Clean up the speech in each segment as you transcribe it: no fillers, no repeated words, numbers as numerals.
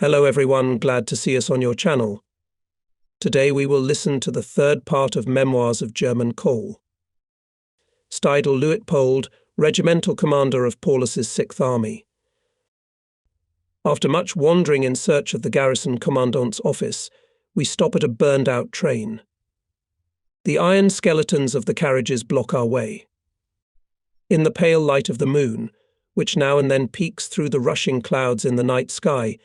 Hello everyone, glad to see us on your channel. Today we will listen to the third part of Memoirs of German Coal. Steidl Luitpold, regimental commander of Paulus's 6th Army. After much wandering in search of the Garrison commandant's office, we stop at a burned-out train. The iron skeletons of the carriages block our way. In the pale light of the moon, which now and then peeks through the rushing clouds in the night sky,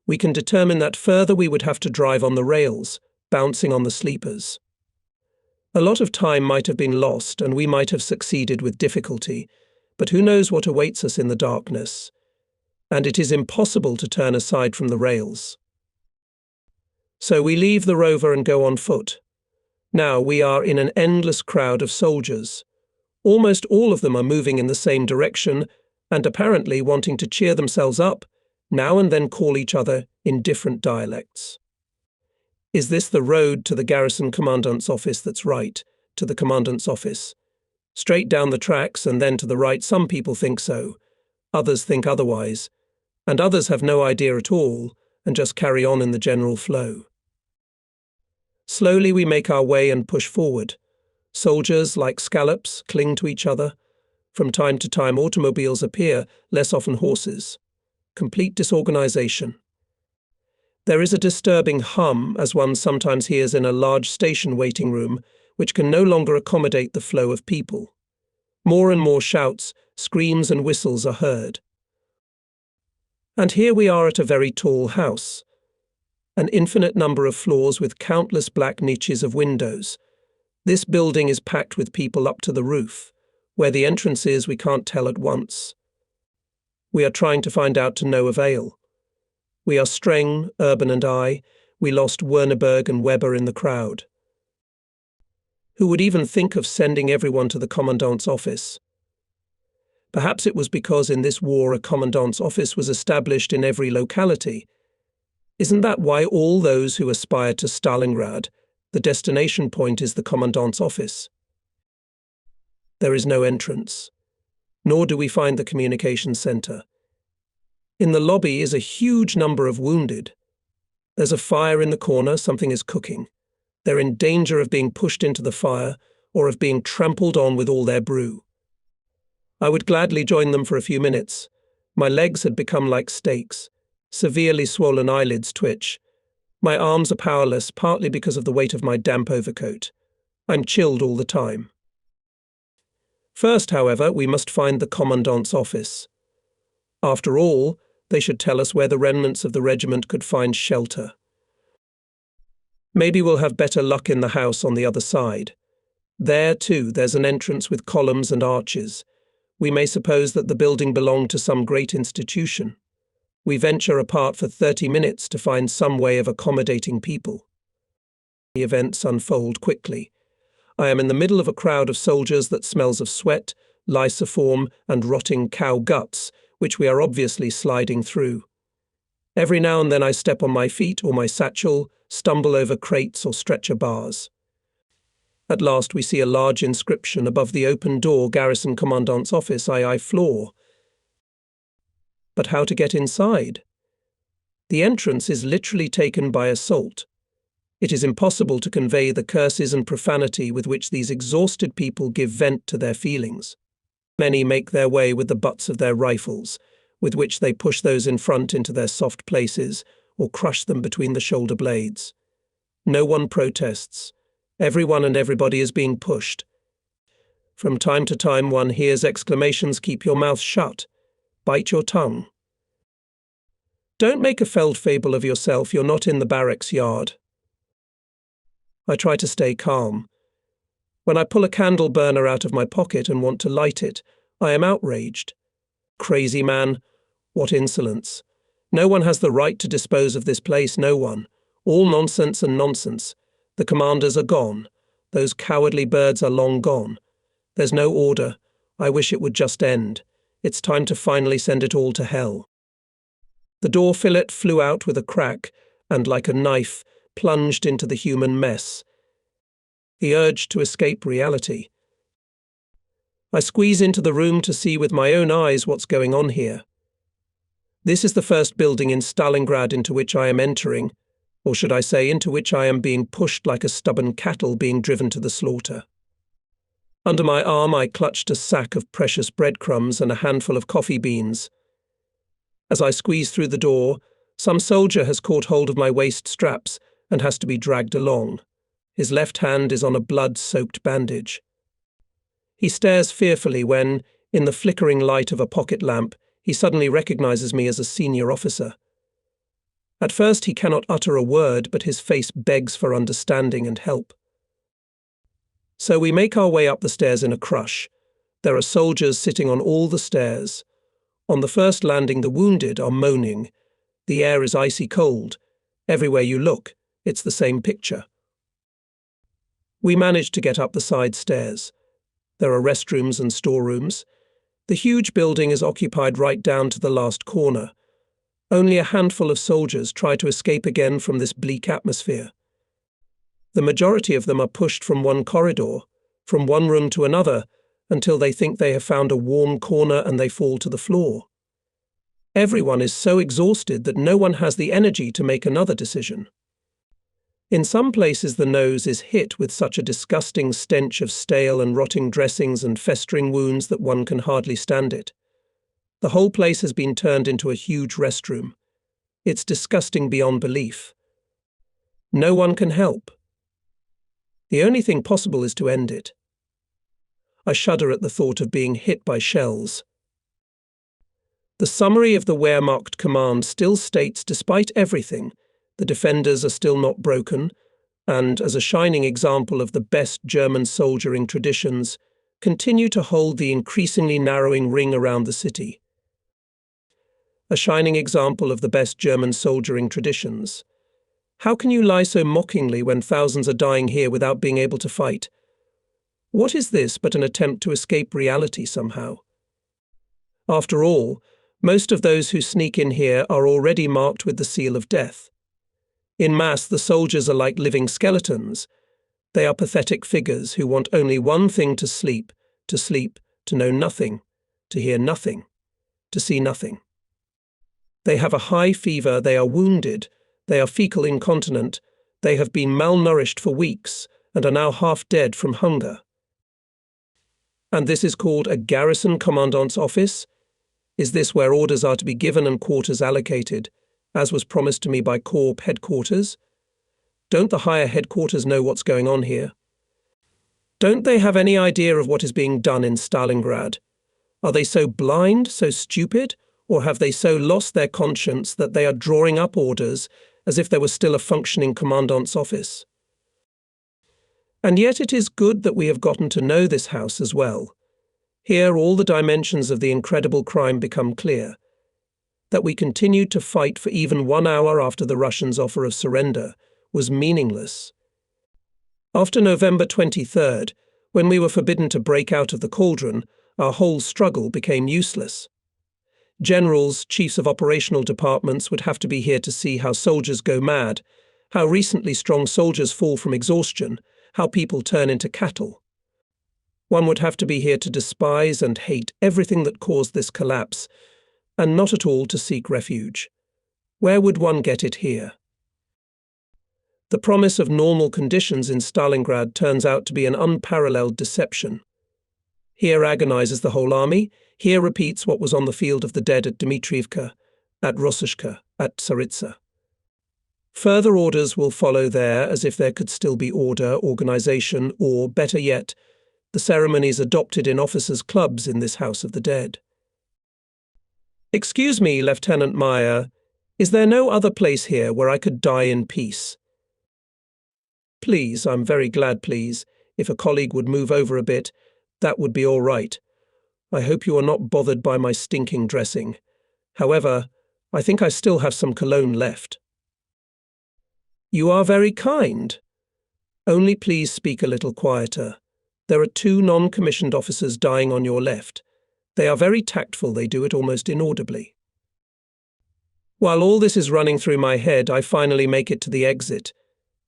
we can determine that further we would have to drive on the rails, bouncing on the sleepers. A lot of time might have been lost and we might have succeeded with difficulty, but who knows what awaits us in the darkness? And it is impossible to turn aside from the rails. So we leave the rover and go on foot. Now we are in an endless crowd of soldiers. Almost all of them are moving in the same direction and apparently wanting to cheer themselves up, now and then call each other in different dialects. Is this the road to the Garrison commandant's office? That's right, to the commandant's office. Straight down the tracks and then to the right. Some people think so, others think otherwise, and others have no idea at all and just carry on in the general flow. Slowly we make our way and push forward. Soldiers, like scallops, cling to each other. From time to time automobiles appear, less often horses. Complete disorganization. There is a disturbing hum, as one sometimes hears in a large station waiting room, which can no longer accommodate the flow of people. More and more shouts, screams and whistles are heard. And here we are at a very tall house. An infinite number of floors with countless black niches of windows. This building is packed with people up to the roof. Where the entrance is, we can't tell at once. We are trying to find out to no avail. We are Streng, Urban and I. We lost Werneberg and Weber in the crowd. Who would even think of sending everyone to the commandant's office? Perhaps it was because in this war a commandant's office was established in every locality. Isn't that why all those who aspire to Stalingrad, the destination point is the commandant's office? There is no entrance. Nor do we find the communication center. In the lobby is a huge number of wounded. There's a fire in the corner, something is cooking. They're in danger of being pushed into the fire or of being trampled on with all their brew. I would gladly join them for a few minutes. My legs had become like stakes. Severely swollen eyelids twitch. My arms are powerless, partly because of the weight of my damp overcoat. I'm chilled all the time. First, however, we must find the commandant's office. After all, they should tell us where the remnants of the regiment could find shelter. Maybe we'll have better luck in the house on the other side. There, too, there's an entrance with columns and arches. We may suppose that the building belonged to some great institution. We venture apart for 30 minutes to find some way of accommodating people. The events unfold quickly. I am in the middle of a crowd of soldiers that smells of sweat, lysoform, and rotting cow guts, which we are obviously sliding through. Every now and then I step on my feet or my satchel, stumble over crates or stretcher bars. At last we see a large inscription above the open door, Garrison Commandant's office, II floor. But how to get inside? The entrance is literally taken by assault. It is impossible to convey the curses and profanity with which these exhausted people give vent to their feelings. Many make their way with the butts of their rifles, with which they push those in front into their soft places or crush them between the shoulder blades. No one protests. Everyone and everybody is being pushed. From time to time one hears exclamations, "Keep your mouth shut. Bite your tongue." Don't make a Feldfable of yourself, you're not in the barracks yard. I try to stay calm. When I pull a candle burner out of my pocket and want to light it, I am outraged. Crazy man, what insolence. No one has the right to dispose of this place, no one. All nonsense and nonsense. The commanders are gone. Those cowardly birds are long gone. There's no order. I wish it would just end. It's time to finally send it all to hell. The door fillet flew out with a crack and, like a knife, plunged into the human mess. The urge to escape reality. I squeeze into the room to see with my own eyes what's going on here. This is the first building in Stalingrad into which I am entering, or should I say, into which I am being pushed like a stubborn cattle being driven to the slaughter. Under my arm I clutched a sack of precious breadcrumbs and a handful of coffee beans. As I squeeze through the door, some soldier has caught hold of my waist straps and has to be dragged along. His left hand is on a blood-soaked bandage. He stares fearfully when, in the flickering light of a pocket lamp, he suddenly recognizes me as a senior officer. At first he cannot utter a word, but his face begs for understanding and help. So we make our way up the stairs in a crush. There are soldiers sitting on all the stairs. On the first landing the wounded are moaning. The air is icy cold. Everywhere you look, it's the same picture. We manage to get up the side stairs. There are restrooms and storerooms. The huge building is occupied right down to the last corner. Only a handful of soldiers try to escape again from this bleak atmosphere. The majority of them are pushed from one corridor, from one room to another, until they think they have found a warm corner and they fall to the floor. Everyone is so exhausted that no one has the energy to make another decision. In some places the nose is hit with such a disgusting stench of stale and rotting dressings and festering wounds that one can hardly stand it. The whole place has been turned into a huge restroom. It's disgusting beyond belief. No one can help. The only thing possible is to end it. I shudder at the thought of being hit by shells. The summary of the Wehrmacht command still states, despite everything, the defenders are still not broken, and, as a shining example of the best German soldiering traditions, continue to hold the increasingly narrowing ring around the city. A shining example of the best German soldiering traditions. How can you lie so mockingly when thousands are dying here without being able to fight? What is this but an attempt to escape reality somehow? After all, most of those who sneak in here are already marked with the seal of death. In mass, the soldiers are like living skeletons. They are pathetic figures who want only one thing: to sleep, to know nothing, to hear nothing, to see nothing. They have a high fever, they are wounded, they are fecal incontinent, they have been malnourished for weeks and are now half dead from hunger. And this is called a garrison commandant's office? Is this where orders are to be given and quarters allocated, as was promised to me by Corps headquarters? Don't the higher headquarters know what's going on here? Don't they have any idea of what is being done in Stalingrad? Are they so blind, so stupid, or have they so lost their conscience that they are drawing up orders as if there was still a functioning commandant's office? And yet it is good that we have gotten to know this house as well. Here all the dimensions of the incredible crime become clear. That we continued to fight for even 1 hour after the Russians' offer of surrender was meaningless. After November 23rd, when we were forbidden to break out of the cauldron, our whole struggle became useless. Generals, chiefs of operational departments would have to be here to see how soldiers go mad, how recently strong soldiers fall from exhaustion, how people turn into cattle. One would have to be here to despise and hate everything that caused this collapse, and not at all to seek refuge. Where would one get it here? The promise of normal conditions in Stalingrad turns out to be an unparalleled deception. Here agonizes the whole army, here repeats what was on the field of the dead at Dmitrievka, at Rossishka, at Tsaritsa. Further orders will follow there, as if there could still be order, organization, or, better yet, the ceremonies adopted in officers' clubs in this house of the dead. Excuse me, Lieutenant Meyer, is there no other place here where I could die in peace? Please, I'm very glad, please. If a colleague would move over a bit, that would be all right. I hope you are not bothered by my stinking dressing. However, I think I still have some cologne left. You are very kind. Only please speak a little quieter. There are 2 non-commissioned officers dying on your left. They are very tactful, they do it almost inaudibly. While all this is running through my head, I finally make it to the exit.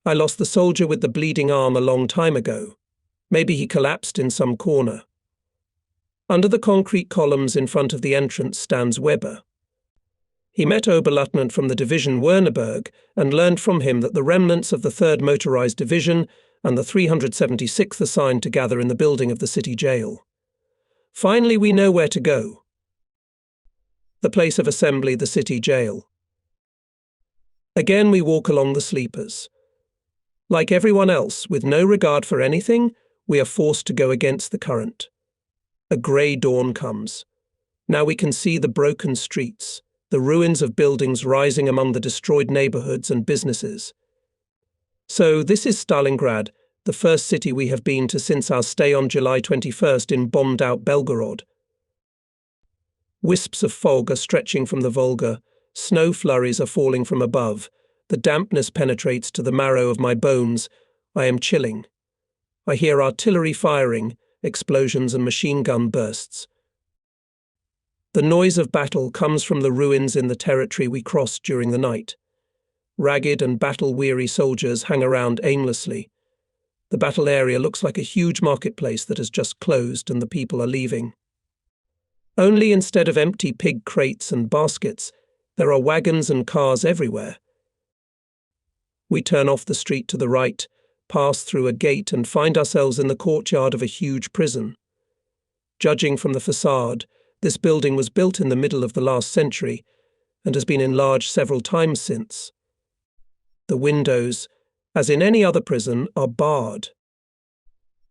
I lost the soldier with the bleeding arm a long time ago. Maybe he collapsed in some corner. Under the concrete columns in front of the entrance stands Weber. He met Oberleutnant from the division Werneberg and learned from him that the remnants of the 3rd Motorized Division and the 376th assigned to gather in the building of the city jail. Finally, we know where to go. The place of assembly, the city jail. Again, we walk along the sleepers. Like everyone else, with no regard for anything, we are forced to go against the current. A grey dawn comes. Now we can see the broken streets, the ruins of buildings rising among the destroyed neighborhoods and businesses. So this is Stalingrad, the first city we have been to since our stay on July 21st in bombed-out Belgorod. Wisps of fog are stretching from the Volga, snow flurries are falling from above, the dampness penetrates to the marrow of my bones, I am chilling. I hear artillery firing, explosions and machine gun bursts. The noise of battle comes from the ruins in the territory we crossed during the night. Ragged and battle-weary soldiers hang around aimlessly. The battle area looks like a huge marketplace that has just closed and the people are leaving. Only instead of empty pig crates and baskets, there are wagons and cars everywhere. We turn off the street to the right, pass through a gate and find ourselves in the courtyard of a huge prison. Judging from the facade, this building was built in the middle of the last century and has been enlarged several times since. The windows, as in any other prison, are barred.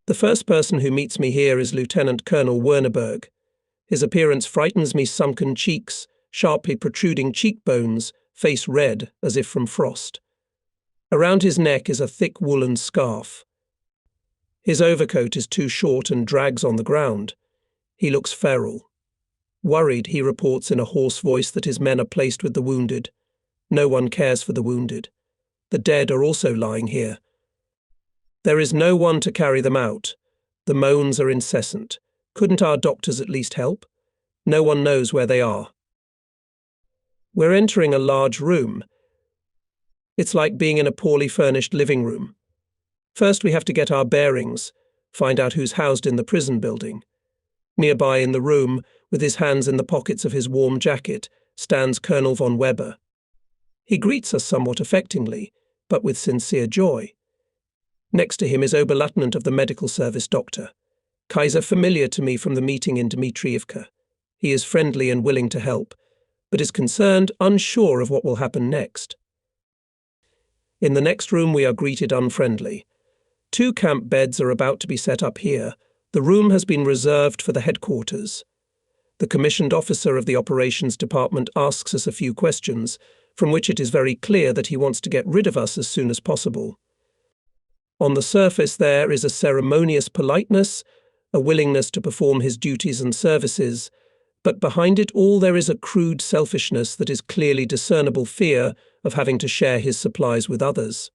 The first person who meets me here is Lieutenant Colonel Werneberg. His appearance frightens me: sunken cheeks, sharply protruding cheekbones, face red as if from frost. Around his neck is a thick woolen scarf. His overcoat is too short and drags on the ground. He looks feral. Worried, he reports in a hoarse voice that his men are placed with the wounded. No one cares for the wounded. The dead are also lying here. There is no one to carry them out. The moans are incessant. Couldn't our doctors at least help? No one knows where they are. We're entering a large room. It's like being in a poorly furnished living room. First we have to get our bearings, find out who's housed in the prison building. Nearby in the room, with his hands in the pockets of his warm jacket, stands Colonel von Weber. He greets us somewhat affectingly, but with sincere joy. Next to him is Oberleutnant of the Medical Service Doctor, Kaiser, familiar to me from the meeting in Dmitrievka. He is friendly and willing to help, but is concerned, unsure of what will happen next. In the next room we are greeted unfriendly. 2 camp beds are about to be set up here. The room has been reserved for the headquarters. The commissioned officer of the operations department asks us a few questions, from which it is very clear that he wants to get rid of us as soon as possible. On the surface there is a ceremonious politeness, a willingness to perform his duties and services, but behind it all there is a crude selfishness that is clearly discernible fear of having to share his supplies with others.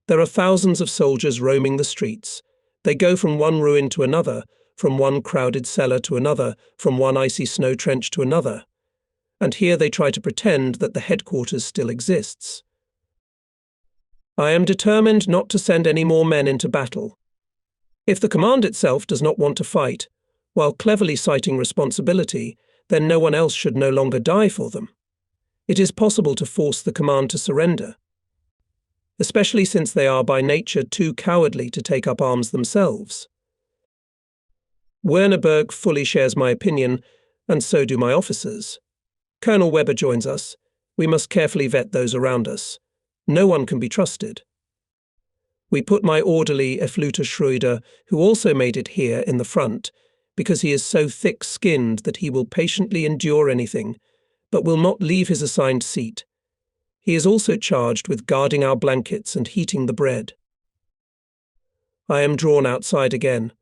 There are thousands of soldiers roaming the streets. They go from one ruin to another, from one crowded cellar to another, from one icy snow trench to another. And here they try to pretend that the headquarters still exists. I am determined not to send any more men into battle. If the command itself does not want to fight, while cleverly citing responsibility, then no one else should no longer die for them. It is possible to force the command to surrender, especially since they are by nature too cowardly to take up arms themselves. Werneberg fully shares my opinion, and so do my officers. Colonel Weber joins us. We must carefully vet those around us. No one can be trusted. We put my orderly Efluter Schroeder, who also made it here, in the front, because he is so thick-skinned that he will patiently endure anything, but will not leave his assigned seat. He is also charged with guarding our blankets and heating the bread. I am drawn outside again.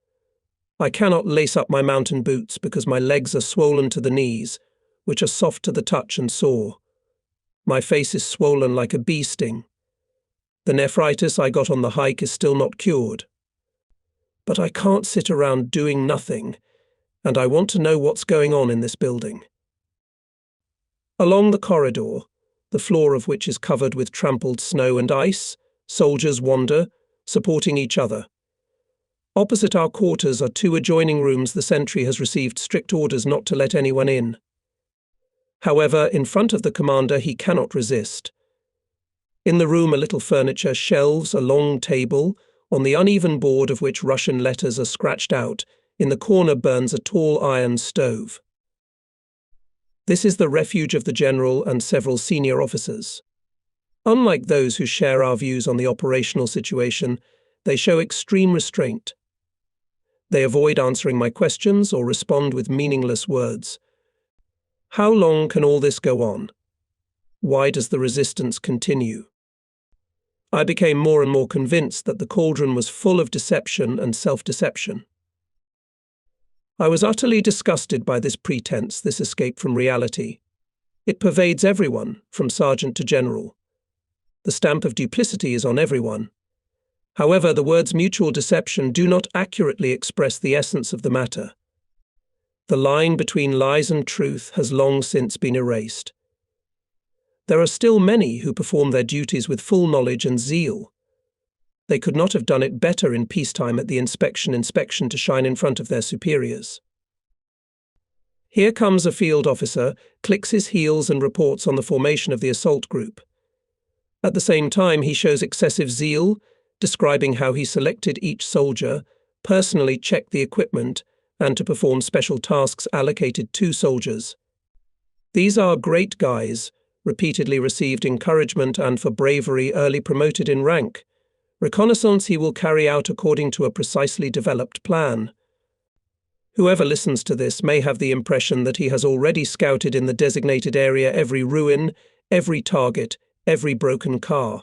I cannot lace up my mountain boots because my legs are swollen to the knees, which are soft to the touch and sore. My face is swollen like a bee sting. The nephritis I got on the hike is still not cured. But I can't sit around doing nothing, and I want to know what's going on in this building. Along the corridor, the floor of which is covered with trampled snow and ice, soldiers wander, supporting each other. Opposite our quarters are 2 adjoining rooms the sentry has received strict orders not to let anyone in. However, in front of the commander he cannot resist. In the room, a little furniture, shelves, a long table, on the uneven board of which Russian letters are scratched out. In the corner burns a tall iron stove. This is the refuge of the general and several senior officers. Unlike those who share our views on the operational situation, they show extreme restraint. They avoid answering my questions or respond with meaningless words. How long can all this go on? Why does the resistance continue? I became more and more convinced that the cauldron was full of deception and self-deception. I was utterly disgusted by this pretense, this escape from reality. It pervades everyone, from sergeant to general. The stamp of duplicity is on everyone. However, the words mutual deception do not accurately express the essence of the matter. The line between lies and truth has long since been erased. There are still many who perform their duties with full knowledge and zeal. They could not have done it better in peacetime at the inspection to shine in front of their superiors. Here comes a field officer, clicks his heels and reports on the formation of the assault group. At the same time, he shows excessive zeal, describing how he selected each soldier, personally checked the equipment, and to perform special tasks allocated to soldiers. These are great guys, repeatedly received encouragement and for bravery early promoted in rank. Reconnaissance he will carry out according to a precisely developed plan. Whoever listens to this may have the impression that he has already scouted in the designated area every ruin, every target, every broken car.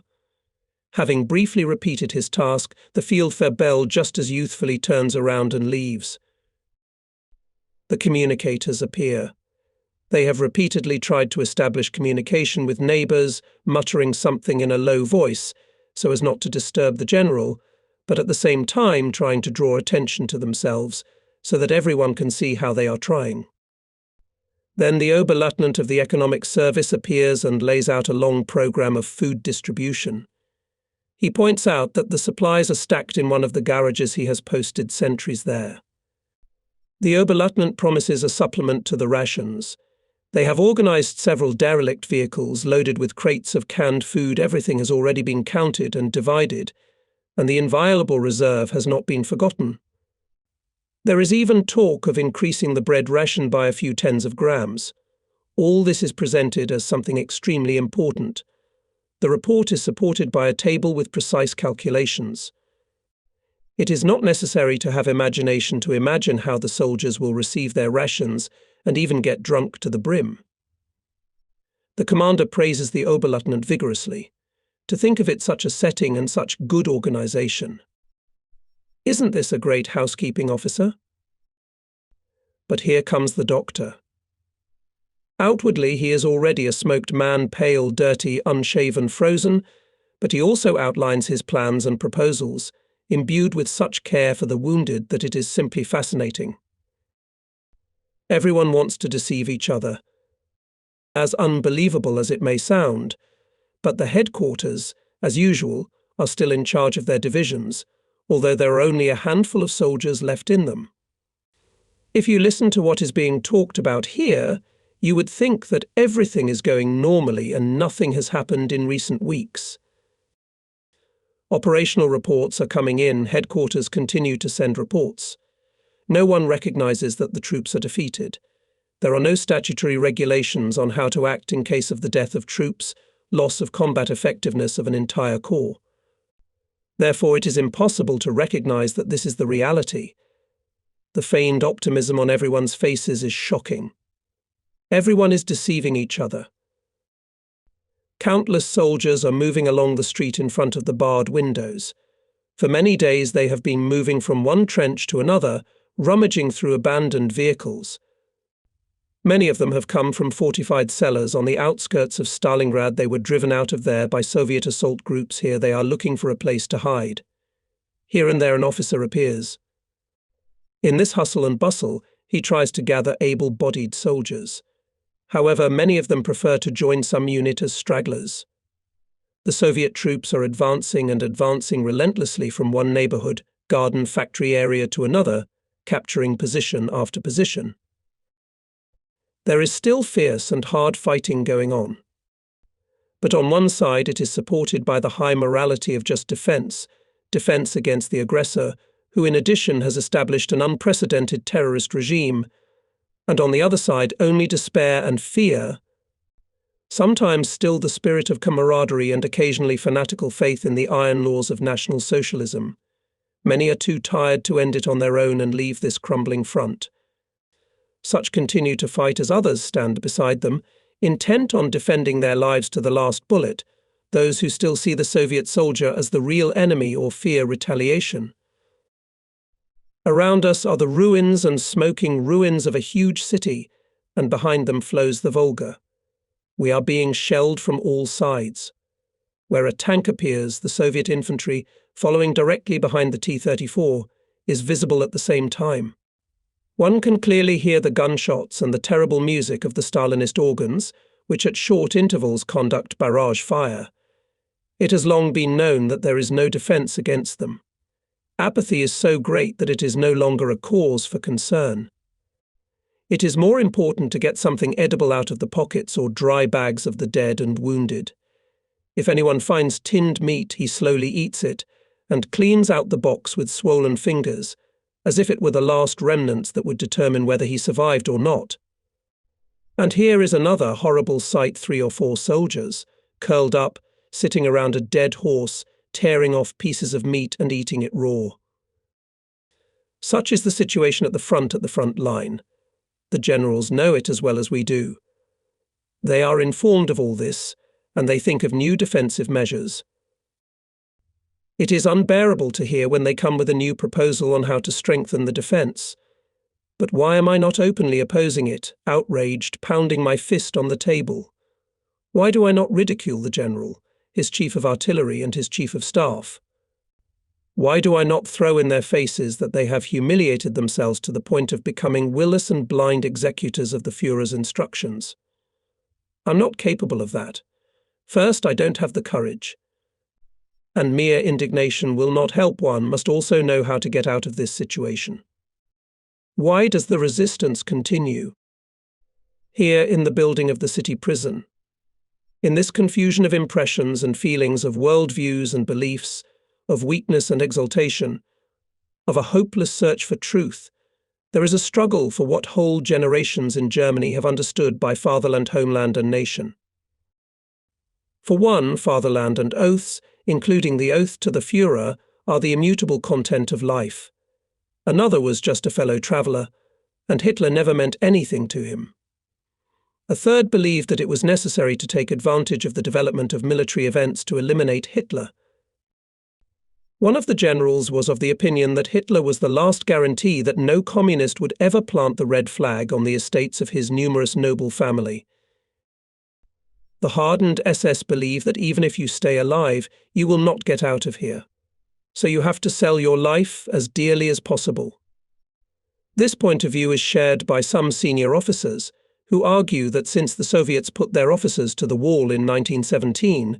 Having briefly repeated his task, the field febel just as youthfully turns around and leaves. The communicators appear. They have repeatedly tried to establish communication with neighbours, muttering something in a low voice, so as not to disturb the general, but at the same time trying to draw attention to themselves, so that everyone can see how they are trying. Then the Oberleutnant of the Economic Service appears and lays out a long program of food distribution. He points out that the supplies are stacked in one of the garages he has posted sentries there. The Oberleutnant promises a supplement to the rations. They have organized several derelict vehicles loaded with crates of canned food. Everything has already been counted and divided, and the inviolable reserve has not been forgotten. There is even talk of increasing the bread ration by a few tens of grams. All this is presented as something extremely important. The report is supported by a table with precise calculations. It is not necessary to have imagination to imagine how the soldiers will receive their rations and even get drunk to the brim. The commander praises the Oberleutnant vigorously. To think of it such a setting and such good organization. Isn't this a great housekeeping officer? But here comes the doctor. Outwardly, he is already a smoked man, pale, dirty, unshaven, frozen, but he also outlines his plans and proposals, imbued with such care for the wounded that it is simply fascinating. Everyone wants to deceive each other. As unbelievable as it may sound, but the headquarters, as usual, are still in charge of their divisions, although there are only a handful of soldiers left in them. If you listen to what is being talked about here, you would think that everything is going normally and nothing has happened in recent weeks. Operational reports are coming in, headquarters continue to send reports. No one recognizes that the troops are defeated. There are no statutory regulations on how to act in case of the death of troops, loss of combat effectiveness of an entire corps. Therefore, it is impossible to recognize that this is the reality. The feigned optimism on everyone's faces is shocking. Everyone is deceiving each other. Countless soldiers are moving along the street in front of the barred windows. For many days they have been moving from one trench to another, rummaging through abandoned vehicles. Many of them have come from fortified cellars on the outskirts of Stalingrad. They were driven out of there by Soviet assault groups. Here they are looking for a place to hide. Here and there an officer appears. In this hustle and bustle, he tries to gather able-bodied soldiers. However, many of them prefer to join some unit as stragglers. The Soviet troops are advancing relentlessly from one neighborhood, garden, factory area to another, capturing position after position. There is still fierce and hard fighting going on. But on one side it is supported by the high morality of just defense against the aggressor, who in addition has established an unprecedented terrorist regime, and on the other side only despair and fear, sometimes still the spirit of camaraderie and occasionally fanatical faith in the iron laws of National Socialism. Many are too tired to end it on their own and leave this crumbling front. Such continue to fight as others stand beside them, intent on defending their lives to the last bullet, those who still see the Soviet soldier as the real enemy or fear retaliation. Around us are the ruins and smoking ruins of a huge city, and behind them flows the Volga. We are being shelled from all sides. Where a tank appears, the Soviet infantry, following directly behind the T-34, is visible at the same time. One can clearly hear the gunshots and the terrible music of the Stalinist organs, which at short intervals conduct barrage fire. It has long been known that there is no defense against them. Apathy is so great that it is no longer a cause for concern. It is more important to get something edible out of the pockets or dry bags of the dead and wounded. If anyone finds tinned meat, he slowly eats it and cleans out the box with swollen fingers, as if it were the last remnants that would determine whether he survived or not. And here is another horrible sight: 3 or 4 soldiers, curled up, sitting around a dead horse, tearing off pieces of meat and eating it raw. Such is the situation at the front line. The generals know it as well as we do. They are informed of all this, and they think of new defensive measures. It is unbearable to hear when they come with a new proposal on how to strengthen the defense. But why am I not openly opposing it, outraged, pounding my fist on the table? Why do I not ridicule the general, his chief of artillery and his chief of staff? Why do I not throw in their faces that they have humiliated themselves to the point of becoming willless and blind executors of the Führer's instructions? I'm not capable of that. First, I don't have the courage. And mere indignation will not help. One must also know how to get out of this situation. Why does the resistance continue? Here in the building of the city prison, in this confusion of impressions and feelings, of worldviews and beliefs, of weakness and exaltation, of a hopeless search for truth, there is a struggle for what whole generations in Germany have understood by fatherland, homeland and nation. For one, fatherland and oaths, including the oath to the Führer, are the immutable content of life. Another was just a fellow traveller, and Hitler never meant anything to him. A third believed that it was necessary to take advantage of the development of military events to eliminate Hitler. One of the generals was of the opinion that Hitler was the last guarantee that no communist would ever plant the red flag on the estates of his numerous noble family. The hardened SS believe that even if you stay alive, you will not get out of here. So you have to sell your life as dearly as possible. This point of view is shared by some senior officers, who argue that since the Soviets put their officers to the wall in 1917,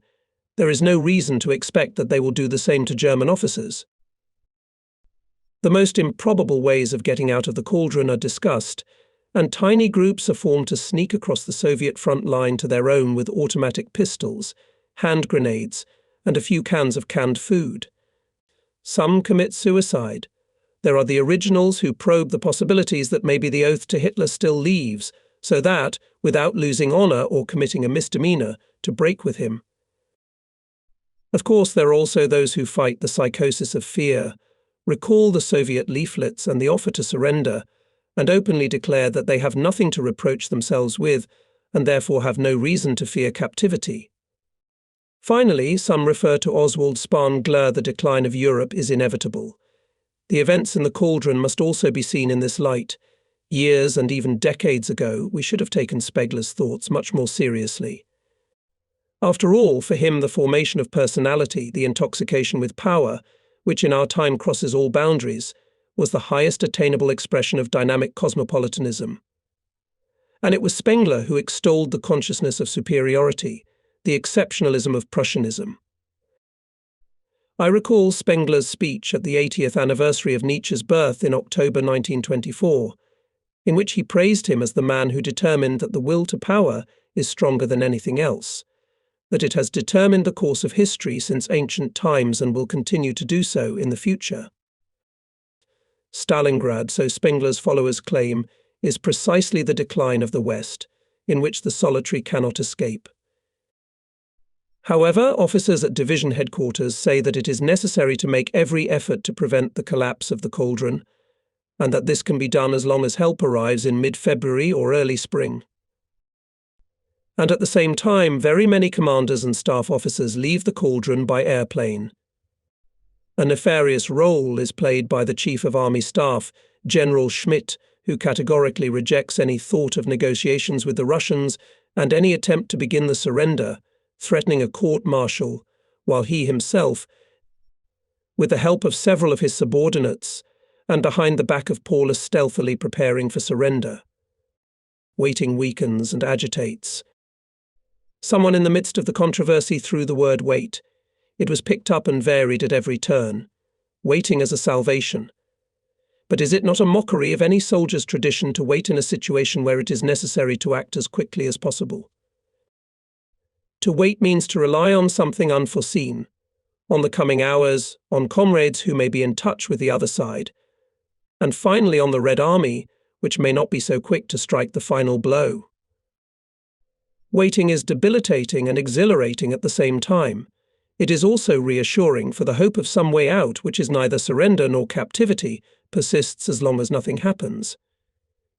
there is no reason to expect that they will do the same to German officers. The most improbable ways of getting out of the cauldron are discussed, and tiny groups are formed to sneak across the Soviet front line to their own with automatic pistols, hand grenades, and a few cans of canned food. Some commit suicide. There are the originals who probe the possibilities that maybe the oath to Hitler still leaves, so that, without losing honor or committing a misdemeanor, to break with him. Of course, there are also those who fight the psychosis of fear, recall the Soviet leaflets and the offer to surrender, and openly declare that they have nothing to reproach themselves with, and therefore have no reason to fear captivity. Finally, some refer to Oswald Spengler: the decline of Europe is inevitable. The events in the cauldron must also be seen in this light. Years and even decades ago, we should have taken Spengler's thoughts much more seriously. After all, for him, the formation of personality, the intoxication with power, which in our time crosses all boundaries, was the highest attainable expression of dynamic cosmopolitanism. And it was Spengler who extolled the consciousness of superiority, the exceptionalism of Prussianism. I recall Spengler's speech at the 80th anniversary of Nietzsche's birth in October 1924. in which he praised him as the man who determined that the will to power is stronger than anything else, that it has determined the course of history since ancient times and will continue to do so in the future. Stalingrad, so Spengler's followers claim, is precisely the decline of the West, in which the solitary cannot escape. However, officers at division headquarters say that it is necessary to make every effort to prevent the collapse of the cauldron, and that this can be done as long as help arrives in mid-February or early spring. And at the same time, very many commanders and staff officers leave the cauldron by airplane. A nefarious role is played by the Chief of Army Staff, General Schmidt, who categorically rejects any thought of negotiations with the Russians and any attempt to begin the surrender, threatening a court-martial, while he himself, with the help of several of his subordinates, and behind the back of Paulus stealthily preparing for surrender. Waiting weakens and agitates. Someone in the midst of the controversy threw the word wait. It was picked up and varied at every turn. Waiting as a salvation. But is it not a mockery of any soldier's tradition to wait in a situation where it is necessary to act as quickly as possible? To wait means to rely on something unforeseen, on the coming hours, on comrades who may be in touch with the other side, and finally on the Red Army, which may not be so quick to strike the final blow. Waiting is debilitating and exhilarating at the same time. It is also reassuring, for the hope of some way out, which is neither surrender nor captivity, persists as long as nothing happens.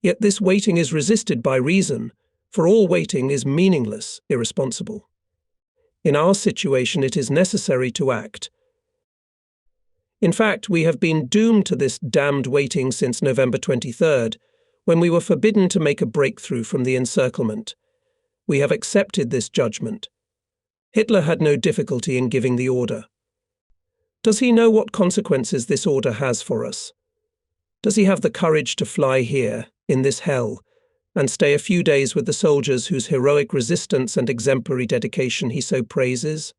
Yet this waiting is resisted by reason, for all waiting is meaningless, irresponsible. In our situation, it is necessary to act. In fact, we have been doomed to this damned waiting since November 23rd, when we were forbidden to make a breakthrough from the encirclement. We have accepted this judgment. Hitler had no difficulty in giving the order. Does he know what consequences this order has for us? Does he have the courage to fly here, in this hell, and stay a few days with the soldiers whose heroic resistance and exemplary dedication he so praises?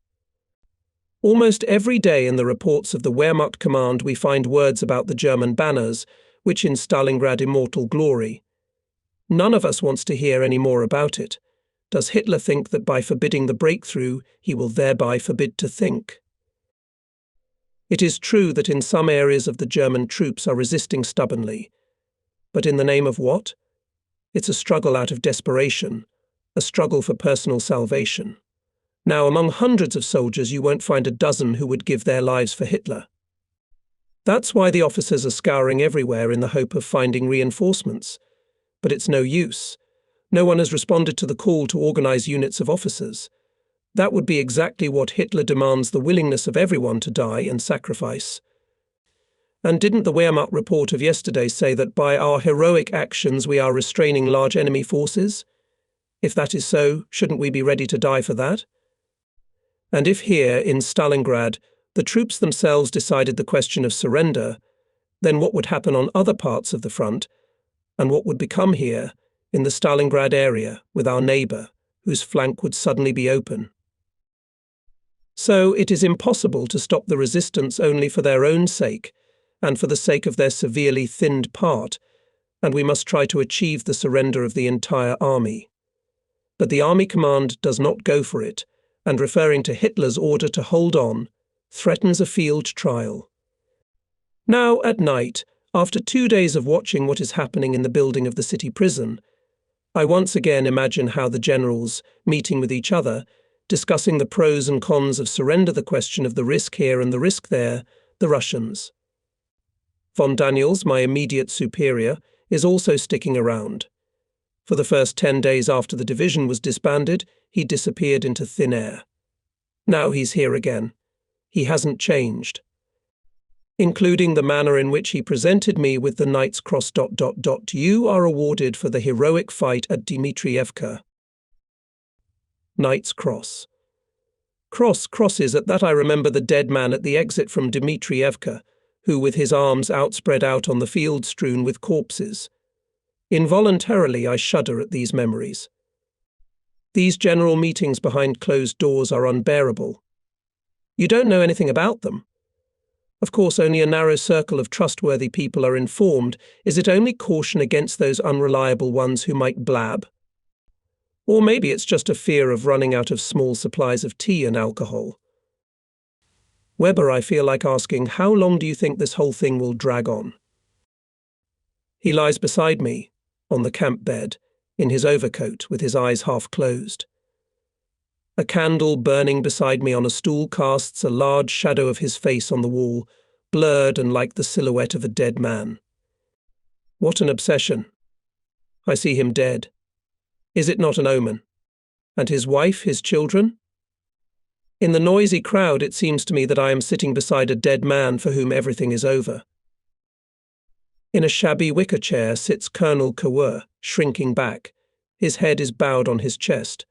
Almost every day in the reports of the Wehrmacht command we find words about the German banners, which in Stalingrad immortal glory. None of us wants to hear any more about it. Does Hitler think that by forbidding the breakthrough, he will thereby forbid to think? It is true that in some areas of the German troops are resisting stubbornly. But in the name of what? It's a struggle out of desperation, a struggle for personal salvation. Now, among hundreds of soldiers, you won't find a dozen who would give their lives for Hitler. That's why the officers are scouring everywhere in the hope of finding reinforcements. But it's no use. No one has responded to the call to organize units of officers. That would be exactly what Hitler demands: the willingness of everyone to die and sacrifice. And didn't the Wehrmacht report of yesterday say that by our heroic actions we are restraining large enemy forces? If that is so, shouldn't we be ready to die for that? And if here, in Stalingrad, the troops themselves decided the question of surrender, then what would happen on other parts of the front, and what would become here, in the Stalingrad area, with our neighbour, whose flank would suddenly be open? So it is impossible to stop the resistance only for their own sake, and for the sake of their severely thinned part, and we must try to achieve the surrender of the entire army. But the army command does not go for it, and referring to Hitler's order to hold on, threatens a field trial. Now, at night, after 2 days of watching what is happening in the building of the city prison, I once again imagine how the generals, meeting with each other, discussing the pros and cons of surrender, the question of the risk here and the risk there, the Russians. Von Daniels, my immediate superior, is also sticking around. For the first 10 days after the division was disbanded, he disappeared into thin air. Now he's here again. He hasn't changed. Including the manner in which he presented me with the Knight's Cross. You are awarded for the heroic fight at Dmitrievka. Knight's Cross. Crosses, at that I remember the dead man at the exit from Dmitrievka, who with his arms outspread out on the field strewn with corpses. Involuntarily I shudder at these memories. These general meetings behind closed doors are unbearable. You don't know anything about them. Of course, only a narrow circle of trustworthy people are informed. Is it only caution against those unreliable ones who might blab? Or maybe it's just a fear of running out of small supplies of tea and alcohol. Weber, I feel like asking, how long do you think this whole thing will drag on? He lies beside me, on the camp bed, in his overcoat, with his eyes half closed. A candle burning beside me on a stool casts a large shadow of his face on the wall, blurred and like the silhouette of a dead man. What an obsession. I see him dead. Is it not an omen? And his wife, his children? In the noisy crowd, it seems to me that I am sitting beside a dead man for whom everything is over. In a shabby wicker chair sits Colonel Quarrel, shrinking back. His head is bowed on his chest.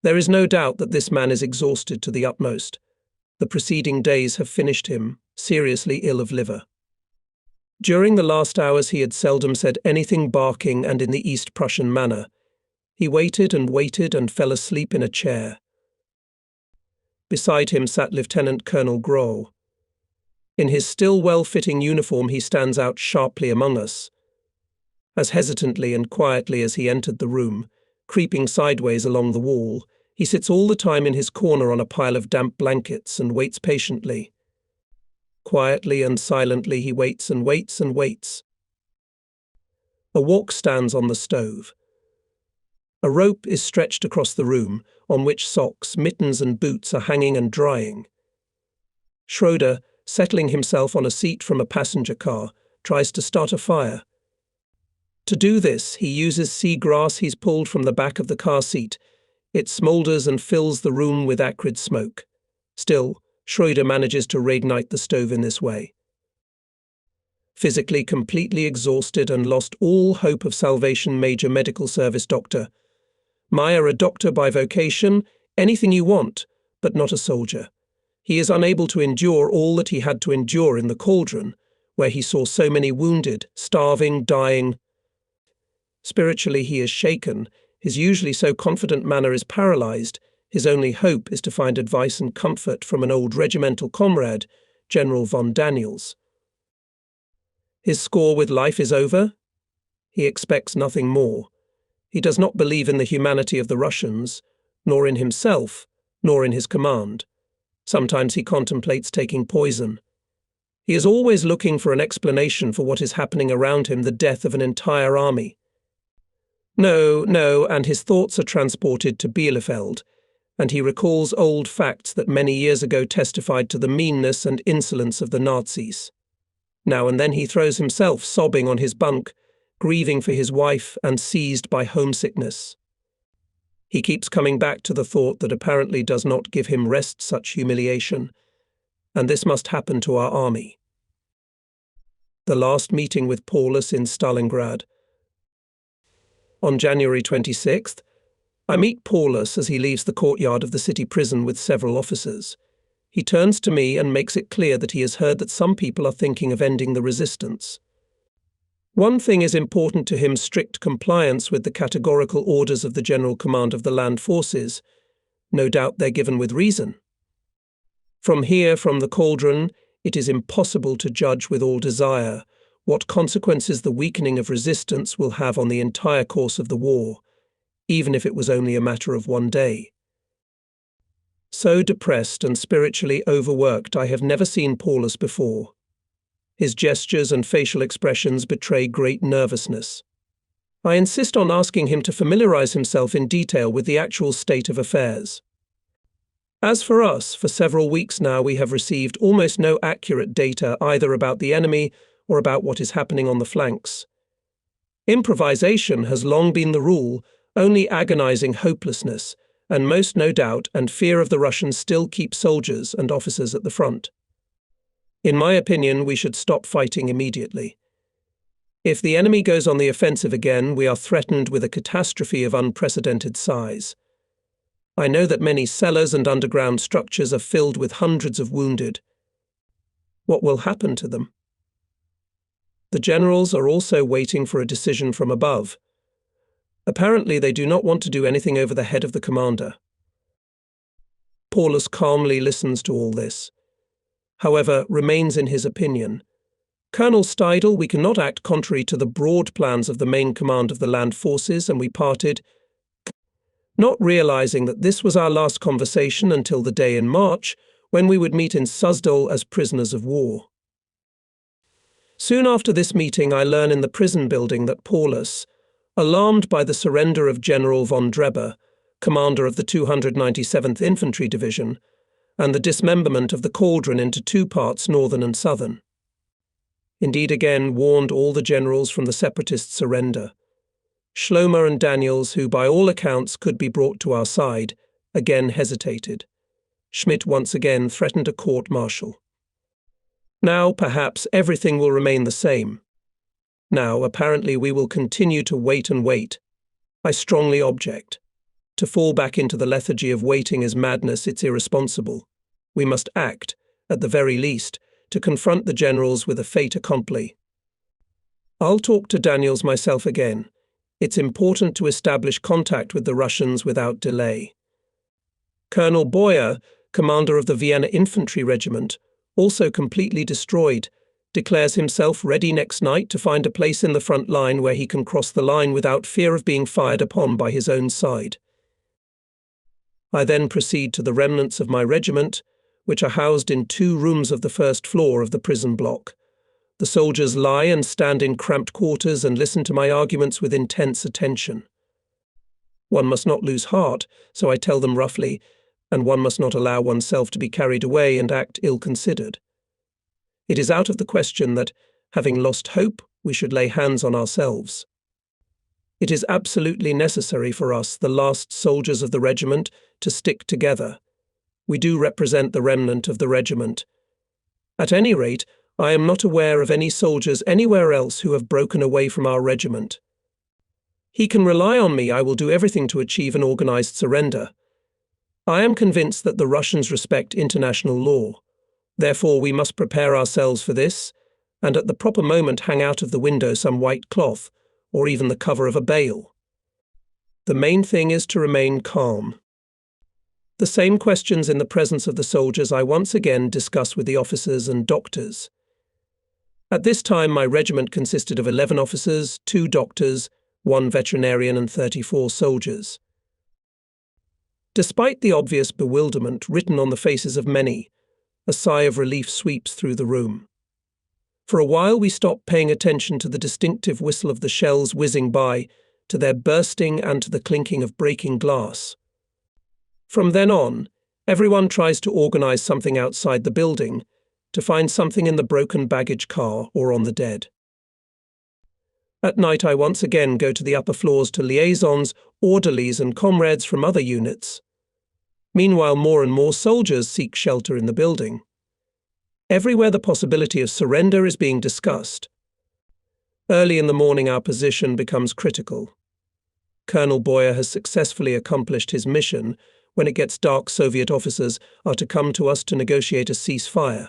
There is no doubt that this man is exhausted to the utmost. The preceding days have finished him, seriously ill of liver. During the last hours he had seldom said anything barking and in the East Prussian manner. He waited and fell asleep in a chair. Beside him sat Lieutenant Colonel Grohl. In his still well-fitting uniform he stands out sharply among us. As hesitantly and quietly as he entered the room, creeping sideways along the wall, he sits all the time in his corner on a pile of damp blankets and waits patiently. Quietly and silently he waits and waits and waits. A wok stands on the stove. A rope is stretched across the room, on which socks, mittens and boots are hanging and drying. Schroeder, settling himself on a seat from a passenger car, tries to start a fire. To do this, he uses sea grass he's pulled from the back of the car seat. It smoulders and fills the room with acrid smoke. Still, Schroeder manages to reignite the stove in this way. Physically completely exhausted and lost all hope of salvation, Major Medical Service Doctor. Meyer, a doctor by vocation, anything you want, but not a soldier. He is unable to endure all that he had to endure in the cauldron, where he saw so many wounded, starving, dying. Spiritually he is shaken, his usually so confident manner is paralyzed, his only hope is to find advice and comfort from an old regimental comrade, General von Daniels. His score with life is over? He expects nothing more. He does not believe in the humanity of the Russians, nor in himself, nor in his command. Sometimes he contemplates taking poison. He is always looking for an explanation for what is happening around him, the death of an entire army. No, and his thoughts are transported to Bielefeld, and he recalls old facts that many years ago testified to the meanness and insolence of the Nazis. Now and then he throws himself sobbing on his bunk, grieving for his wife and seized by homesickness. He keeps coming back to the thought that apparently does not give him rest, such humiliation, and this must happen to our army. The last meeting with Paulus in Stalingrad. On January 26th, I meet Paulus as he leaves the courtyard of the city prison with several officers. He turns to me and makes it clear that he has heard that some people are thinking of ending the resistance. One thing is important to him: strict compliance with the categorical orders of the General Command of the Land Forces. No doubt they're given with reason. From here, from the cauldron, it is impossible to judge with all desire what consequences the weakening of resistance will have on the entire course of the war, even if it was only a matter of one day. So depressed and spiritually overworked, I have never seen Paulus before. His gestures and facial expressions betray great nervousness. I insist on asking him to familiarize himself in detail with the actual state of affairs. As for us, for several weeks now we have received almost no accurate data either about the enemy or about what is happening on the flanks. Improvisation has long been the rule, only agonizing hopelessness, and most no doubt and fear of the Russians still keep soldiers and officers at the front. In my opinion, we should stop fighting immediately. If the enemy goes on the offensive again, we are threatened with a catastrophe of unprecedented size. I know that many cellars and underground structures are filled with hundreds of wounded. What will happen to them? The generals are also waiting for a decision from above. Apparently they do not want to do anything over the head of the commander. Paulus calmly listens to all this. however, remains in his opinion. Colonel Steidel, we cannot act contrary to the broad plans of the main command of the land forces, and we parted, not realizing that this was our last conversation until the day in March, when we would meet in Suzdal as prisoners of war. Soon after this meeting, I learn in the prison building that Paulus, alarmed by the surrender of General von Dreber, commander of the 297th Infantry Division, and the dismemberment of the Cauldron into two parts, northern and southern, indeed again warned all the generals from the separatist surrender. Schlomer and Daniels, who by all accounts could be brought to our side, again hesitated. Schmidt once again threatened a court-martial. Now, perhaps, everything will remain the same. Now, apparently, we will continue to wait and wait. I strongly object. To fall back into the lethargy of waiting is madness, it's irresponsible. We must act, at the very least, to confront the generals with a fait accompli. I'll talk to Daniels myself again. It's important to establish contact with the Russians without delay. Colonel Boyer, commander of the Vienna Infantry Regiment, also completely destroyed, declares himself ready next night to find a place in the front line where he can cross the line without fear of being fired upon by his own side. I then proceed to the remnants of my regiment, which are housed in 2 rooms of the first floor of the prison block. The soldiers lie and stand in cramped quarters and listen to my arguments with intense attention. One must not lose heart, so I tell them roughly, and one must not allow oneself to be carried away and act ill-considered. It is out of the question that, having lost hope, we should lay hands on ourselves. It is absolutely necessary for us, the last soldiers of the regiment, to stick together. We do represent the remnant of the regiment. At any rate, I am not aware of any soldiers anywhere else who have broken away from our regiment. He can rely on me. I will do everything to achieve an organized surrender. I am convinced that the Russians respect international law. Therefore, we must prepare ourselves for this, and at the proper moment hang out of the window some white cloth, or even the cover of a bale. The main thing is to remain calm. The same questions in the presence of the soldiers I once again discuss with the officers and doctors. At this time, my regiment consisted of 11 officers, 2 doctors, 1 veterinarian and 34 soldiers. Despite the obvious bewilderment written on the faces of many, a sigh of relief sweeps through the room. For a while we stop paying attention to the distinctive whistle of the shells whizzing by, to their bursting and to the clinking of breaking glass. From then on, everyone tries to organize something outside the building, to find something in the broken baggage car or on the dead. At night I once again go to the upper floors to liaisons, orderlies and comrades from other units. Meanwhile, more and more soldiers seek shelter in the building. Everywhere the possibility of surrender is being discussed. Early in the morning our position becomes critical. Colonel Boyer has successfully accomplished his mission. When it gets dark, Soviet officers are to come to us to negotiate a ceasefire.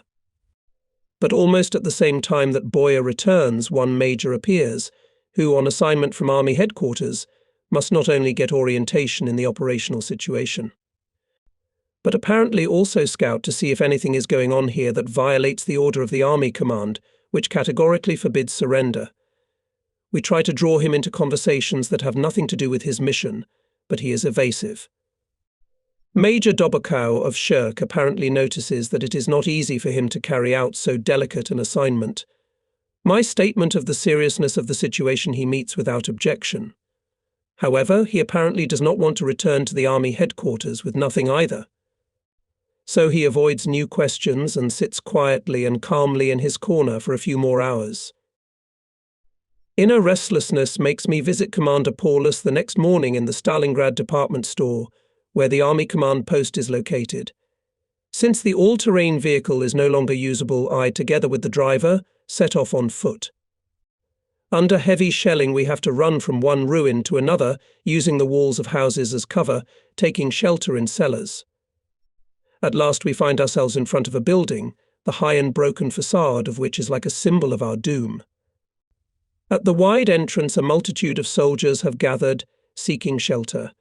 But almost at the same time that Boyer returns, one major appears, who, on assignment from Army headquarters, must not only get orientation in the operational situation, but apparently also scout to see if anything is going on here that violates the order of the Army Command, which categorically forbids surrender. We try to draw him into conversations that have nothing to do with his mission, but he is evasive. Major Dobokow of Shirk apparently notices that it is not easy for him to carry out so delicate an assignment. My statement of the seriousness of the situation he meets without objection. However, he apparently does not want to return to the Army headquarters with nothing either. So he avoids new questions and sits quietly and calmly in his corner for a few more hours. Inner restlessness makes me visit Commander Paulus the next morning in the Stalingrad department store, where the Army Command post is located. Since the all-terrain vehicle is no longer usable, I, together with the driver, set off on foot. Under heavy shelling we have to run from one ruin to another, using the walls of houses as cover, taking shelter in cellars. At last we find ourselves in front of a building, the high and broken facade of which is like a symbol of our doom. At the wide entrance a multitude of soldiers have gathered, seeking shelter.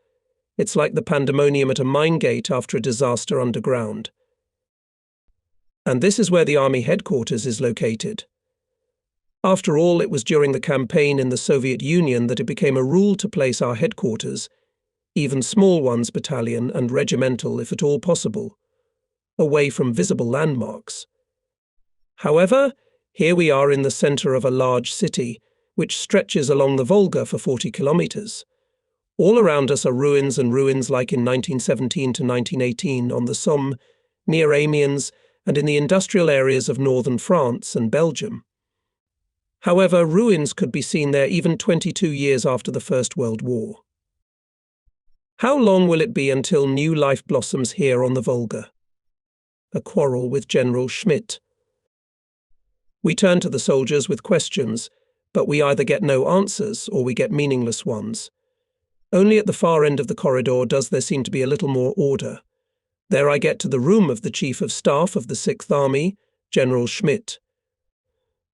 It's like the pandemonium at a mine gate after a disaster underground. And this is where the army headquarters is located. After all, it was during the campaign in the Soviet Union that it became a rule to place our headquarters, even small ones, battalion and regimental if at all possible, away from visible landmarks. However, here we are in the center of a large city, which stretches along the Volga for 40 kilometers. All around us are ruins and ruins like in 1917 to 1918 on the Somme, near Amiens, and in the industrial areas of northern France and Belgium. However, ruins could be seen there even 22 years after the First World War. How long will it be until new life blossoms here on the Volga? A quarrel with General Schmidt. We turn to the soldiers with questions, but we either get no answers or we get meaningless ones. Only at the far end of the corridor does there seem to be a little more order. There I get to the room of the Chief of Staff of the 6th Army, General Schmidt.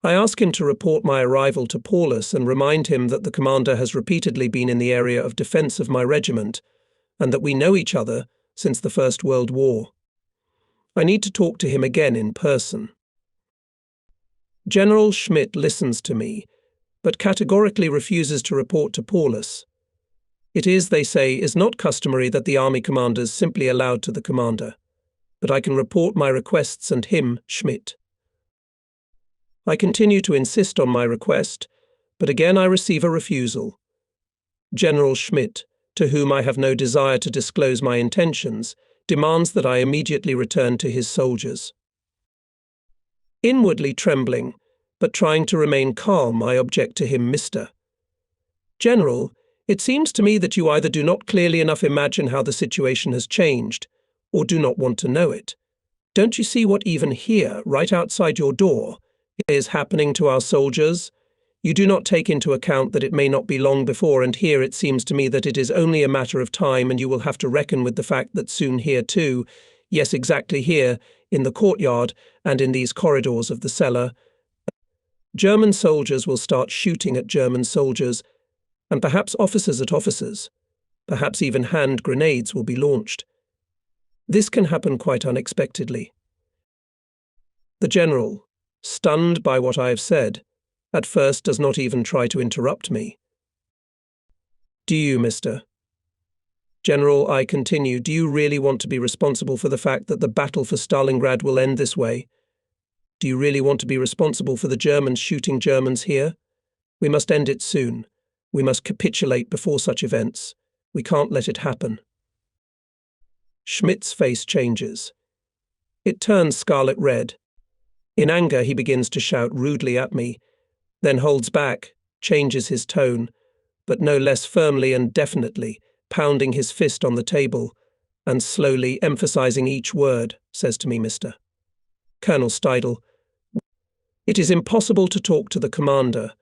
I ask him to report my arrival to Paulus and remind him that the commander has repeatedly been in the area of defense of my regiment, and that we know each other since the First World War. I need to talk to him again in person. General Schmidt listens to me, but categorically refuses to report to Paulus. It is, they say, is not customary that the army commanders simply allowed to the commander, but I can report my requests and him, Schmidt. I continue to insist on my request, but again I receive a refusal. General Schmidt, to whom I have no desire to disclose my intentions, demands that I immediately return to his soldiers. Inwardly trembling, but trying to remain calm, I object to him, Mr. General, it seems to me that you either do not clearly enough imagine how the situation has changed, or do not want to know it. Don't you see what even here, right outside your door, is happening to our soldiers? You do not take into account that it may not be long before, and here it seems to me that it is only a matter of time, and you will have to reckon with the fact that soon here too, yes, exactly here, in the courtyard and in these corridors of the cellar, German soldiers will start shooting at German soldiers, and perhaps officers at officers. Perhaps even hand grenades will be launched. This can happen quite unexpectedly. The general, stunned by what I have said, at first does not even try to interrupt me. Do you, Mr. General, I continue, do you really want to be responsible for the fact that the battle for Stalingrad will end this way? Do you really want to be responsible for the Germans shooting Germans here? We must end it soon. We must capitulate before such events. We can't let it happen. Schmidt's face changes. It turns scarlet red. In anger, he begins to shout rudely at me, then holds back, changes his tone, but no less firmly and definitely, pounding his fist on the table, and slowly emphasizing each word, says to me, Mr. Colonel Steidl, it is impossible to talk to the commander.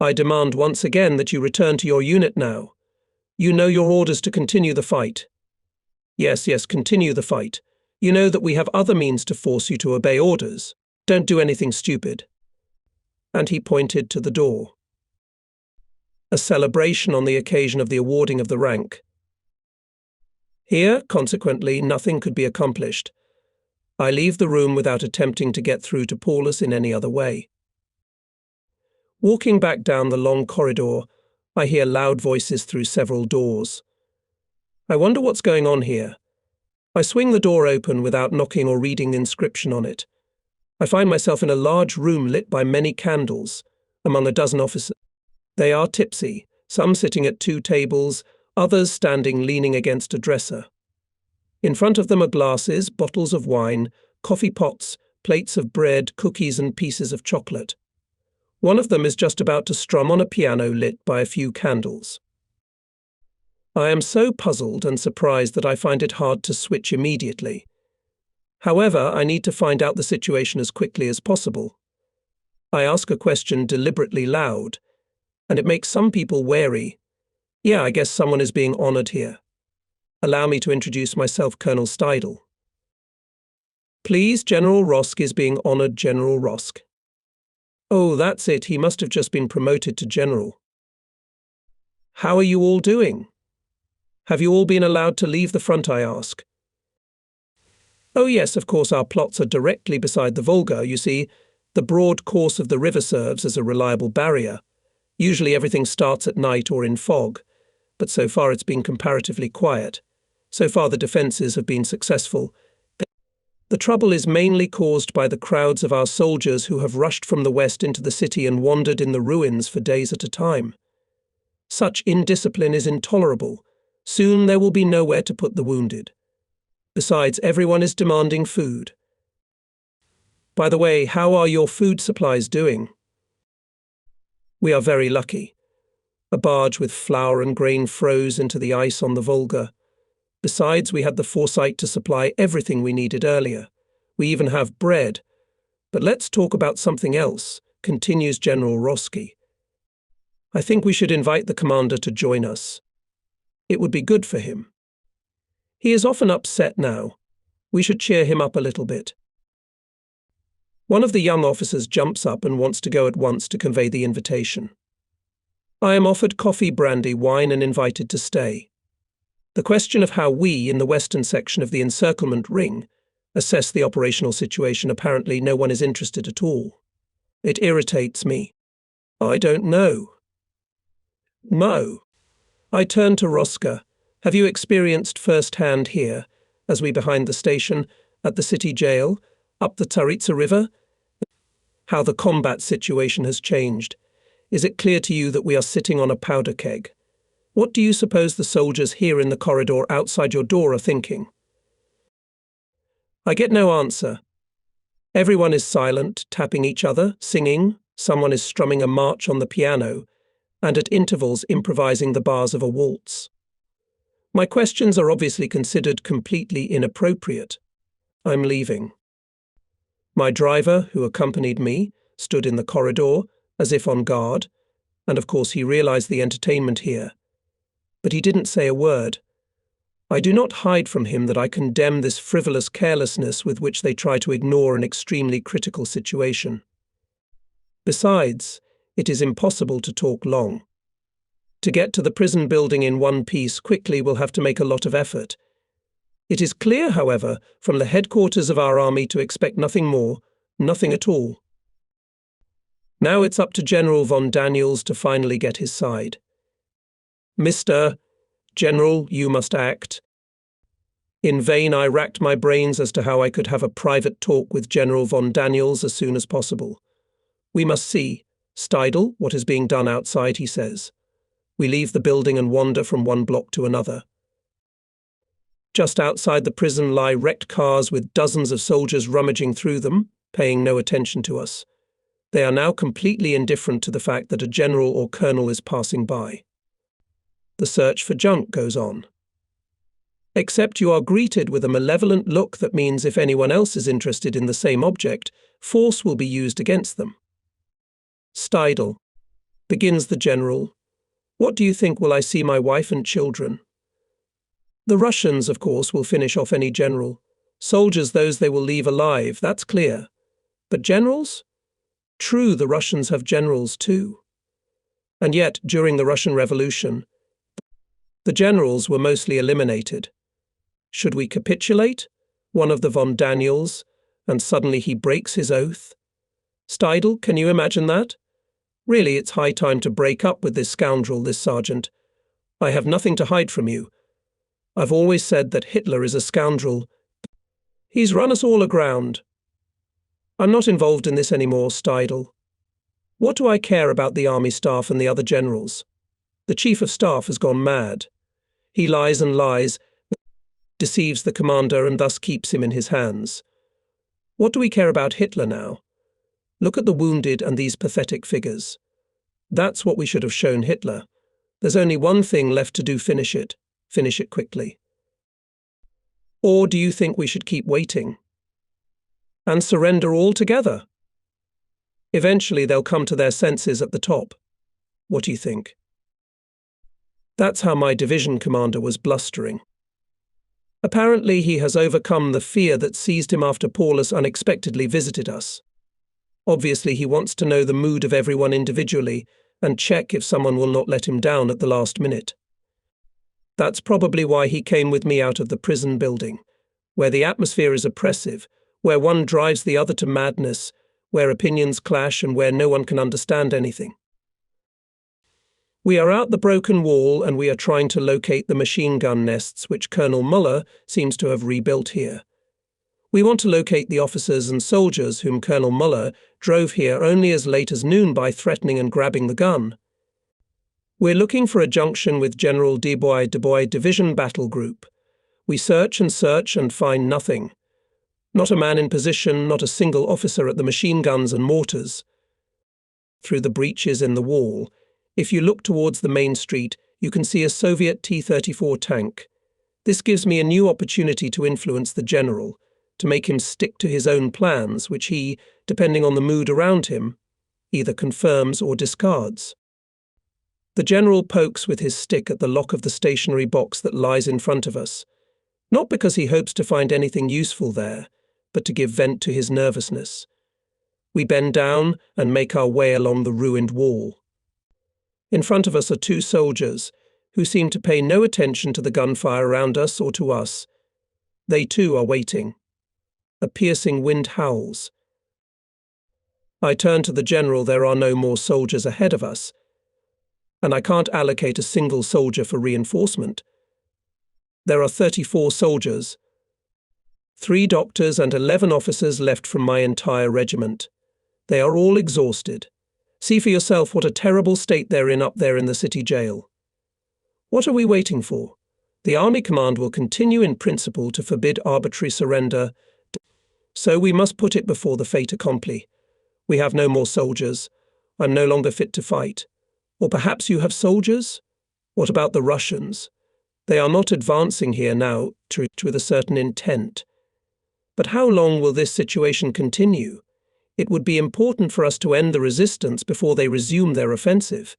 I demand once again that you return to your unit now. You know your orders to continue the fight. Yes, continue the fight. You know that we have other means to force you to obey orders. Don't do anything stupid. And he pointed to the door. A celebration on the occasion of the awarding of the rank. Here, consequently, nothing could be accomplished. I leave the room without attempting to get through to Paulus in any other way. Walking back down the long corridor, I hear loud voices through several doors. I wonder what's going on here. I swing the door open without knocking or reading the inscription on it. I find myself in a large room lit by many candles, among a dozen officers. They are tipsy, some sitting at 2 tables, others standing leaning against a dresser. In front of them are glasses, bottles of wine, coffee pots, plates of bread, cookies and pieces of chocolate. One of them is just about to strum on a piano lit by a few candles. I am so puzzled and surprised that I find it hard to switch immediately. However, I need to find out the situation as quickly as possible. I ask a question deliberately loud, and it makes some people wary. Yeah, I guess someone is being honored here. Allow me to introduce myself, Colonel Steidl. Please, General Rosk is being honored, General Rosk. Oh, that's it, he must have just been promoted to general. How are you all doing? Have you all been allowed to leave the front, I ask? Oh yes, of course our plots are directly beside the Volga, you see. The broad course of the river serves as a reliable barrier. Usually everything starts at night or in fog, but so far it's been comparatively quiet. So far the defences have been successful. The trouble is mainly caused by the crowds of our soldiers who have rushed from the west into the city and wandered in the ruins for days at a time. Such indiscipline is intolerable. Soon there will be nowhere to put the wounded. Besides, everyone is demanding food. By the way, how are your food supplies doing? We are very lucky. A barge with flour and grain froze into the ice on the Volga. Besides, we had the foresight to supply everything we needed earlier. We even have bread. But let's talk about something else, continues General Roski. I think we should invite the commander to join us. It would be good for him. He is often upset now. We should cheer him up a little bit. One of the young officers jumps up and wants to go at once to convey the invitation. I am offered coffee, brandy, wine and invited to stay. The question of how we, in the western section of the encirclement ring, assess the operational situation, apparently no one is interested at all. It irritates me. I don't know. Mo. I turn to Roska. Have you experienced first-hand here, as we behind the station, at the city jail, up the Tsaritsa River, how the combat situation has changed? Is it clear to you that we are sitting on a powder keg? What do you suppose the soldiers here in the corridor outside your door are thinking? I get no answer. Everyone is silent, tapping each other, singing, someone is strumming a march on the piano, and at intervals improvising the bars of a waltz. My questions are obviously considered completely inappropriate. I'm leaving. My driver, who accompanied me, stood in the corridor, as if on guard, and of course he realized the entertainment here. But he didn't say a word. I do not hide from him that I condemn this frivolous carelessness with which they try to ignore an extremely critical situation. Besides, it is impossible to talk long. To get to the prison building in one piece quickly will have to make a lot of effort. It is clear, however, from the headquarters of our army to expect nothing more, nothing at all. Now it's up to General von Daniels to finally get his side. Mr. General, you must act. In vain I racked my brains as to how I could have a private talk with General von Daniels as soon as possible. We must see, Steidl, what is being done outside, he says. We leave the building and wander from one block to another. Just outside the prison lie wrecked cars with dozens of soldiers rummaging through them, paying no attention to us. They are now completely indifferent to the fact that a general or colonel is passing by. The search for junk goes on. Except you are greeted with a malevolent look that means if anyone else is interested in the same object, force will be used against them. Steidl, begins the general. What do you think, will I see my wife and children? The Russians, of course, will finish off any general. Soldiers, those they will leave alive, that's clear. But generals? True, the Russians have generals too. And yet, during the Russian Revolution, the generals were mostly eliminated. Should we capitulate? One of the von Daniels, and suddenly he breaks his oath? Steidl, can you imagine that? Really, it's high time to break up with this scoundrel, this sergeant. I have nothing to hide from you. I've always said that Hitler is a scoundrel. He's run us all aground. I'm not involved in this anymore, Steidl. What do I care about the army staff and the other generals? The chief of staff has gone mad. He lies and lies, deceives the commander and thus keeps him in his hands. What do we care about Hitler now? Look at the wounded and these pathetic figures. That's what we should have shown Hitler. There's only one thing left to do, finish it. Finish it quickly. Or do you think we should keep waiting? And surrender altogether? Eventually they'll come to their senses at the top. What do you think? That's how my division commander was blustering. Apparently he has overcome the fear that seized him after Paulus unexpectedly visited us. Obviously he wants to know the mood of everyone individually and check if someone will not let him down at the last minute. That's probably why he came with me out of the prison building. where the atmosphere is oppressive, where one drives the other to madness, where opinions clash and where no one can understand anything. We are out the broken wall and we are trying to locate the machine gun nests which Colonel Muller seems to have rebuilt here. We want to locate the officers and soldiers whom Colonel Muller drove here only as late as noon by threatening and grabbing the gun. We're looking for a junction with General Dubois Division Battle Group. We search and find nothing. Not a man in position, not a single officer at the machine guns and mortars. Through the breaches in the wall, if you look towards the main street, you can see a Soviet T-34 tank. This gives me a new opportunity to influence the general, to make him stick to his own plans, which he, depending on the mood around him, either confirms or discards. The general pokes with his stick at the lock of the stationary box that lies in front of us, not because he hopes to find anything useful there, but to give vent to his nervousness. We bend down and make our way along the ruined wall. In front of us are two soldiers, who seem to pay no attention to the gunfire around us or to us. They too are waiting. A piercing wind howls. I turn to the general. There are no more soldiers ahead of us, and I can't allocate a single soldier for reinforcement. There are 34 soldiers, 3 doctors and 11 officers left from my entire regiment. They are all exhausted. See for yourself what a terrible state they're in up there in the city jail. What are we waiting for? The Army Command will continue in principle to forbid arbitrary surrender, so we must put it before the fait accompli. We have no more soldiers. I'm no longer fit to fight. Or perhaps you have soldiers? What about the Russians? They are not advancing here now with a certain intent. But how long will this situation continue? It would be important for us to end the resistance before they resume their offensive.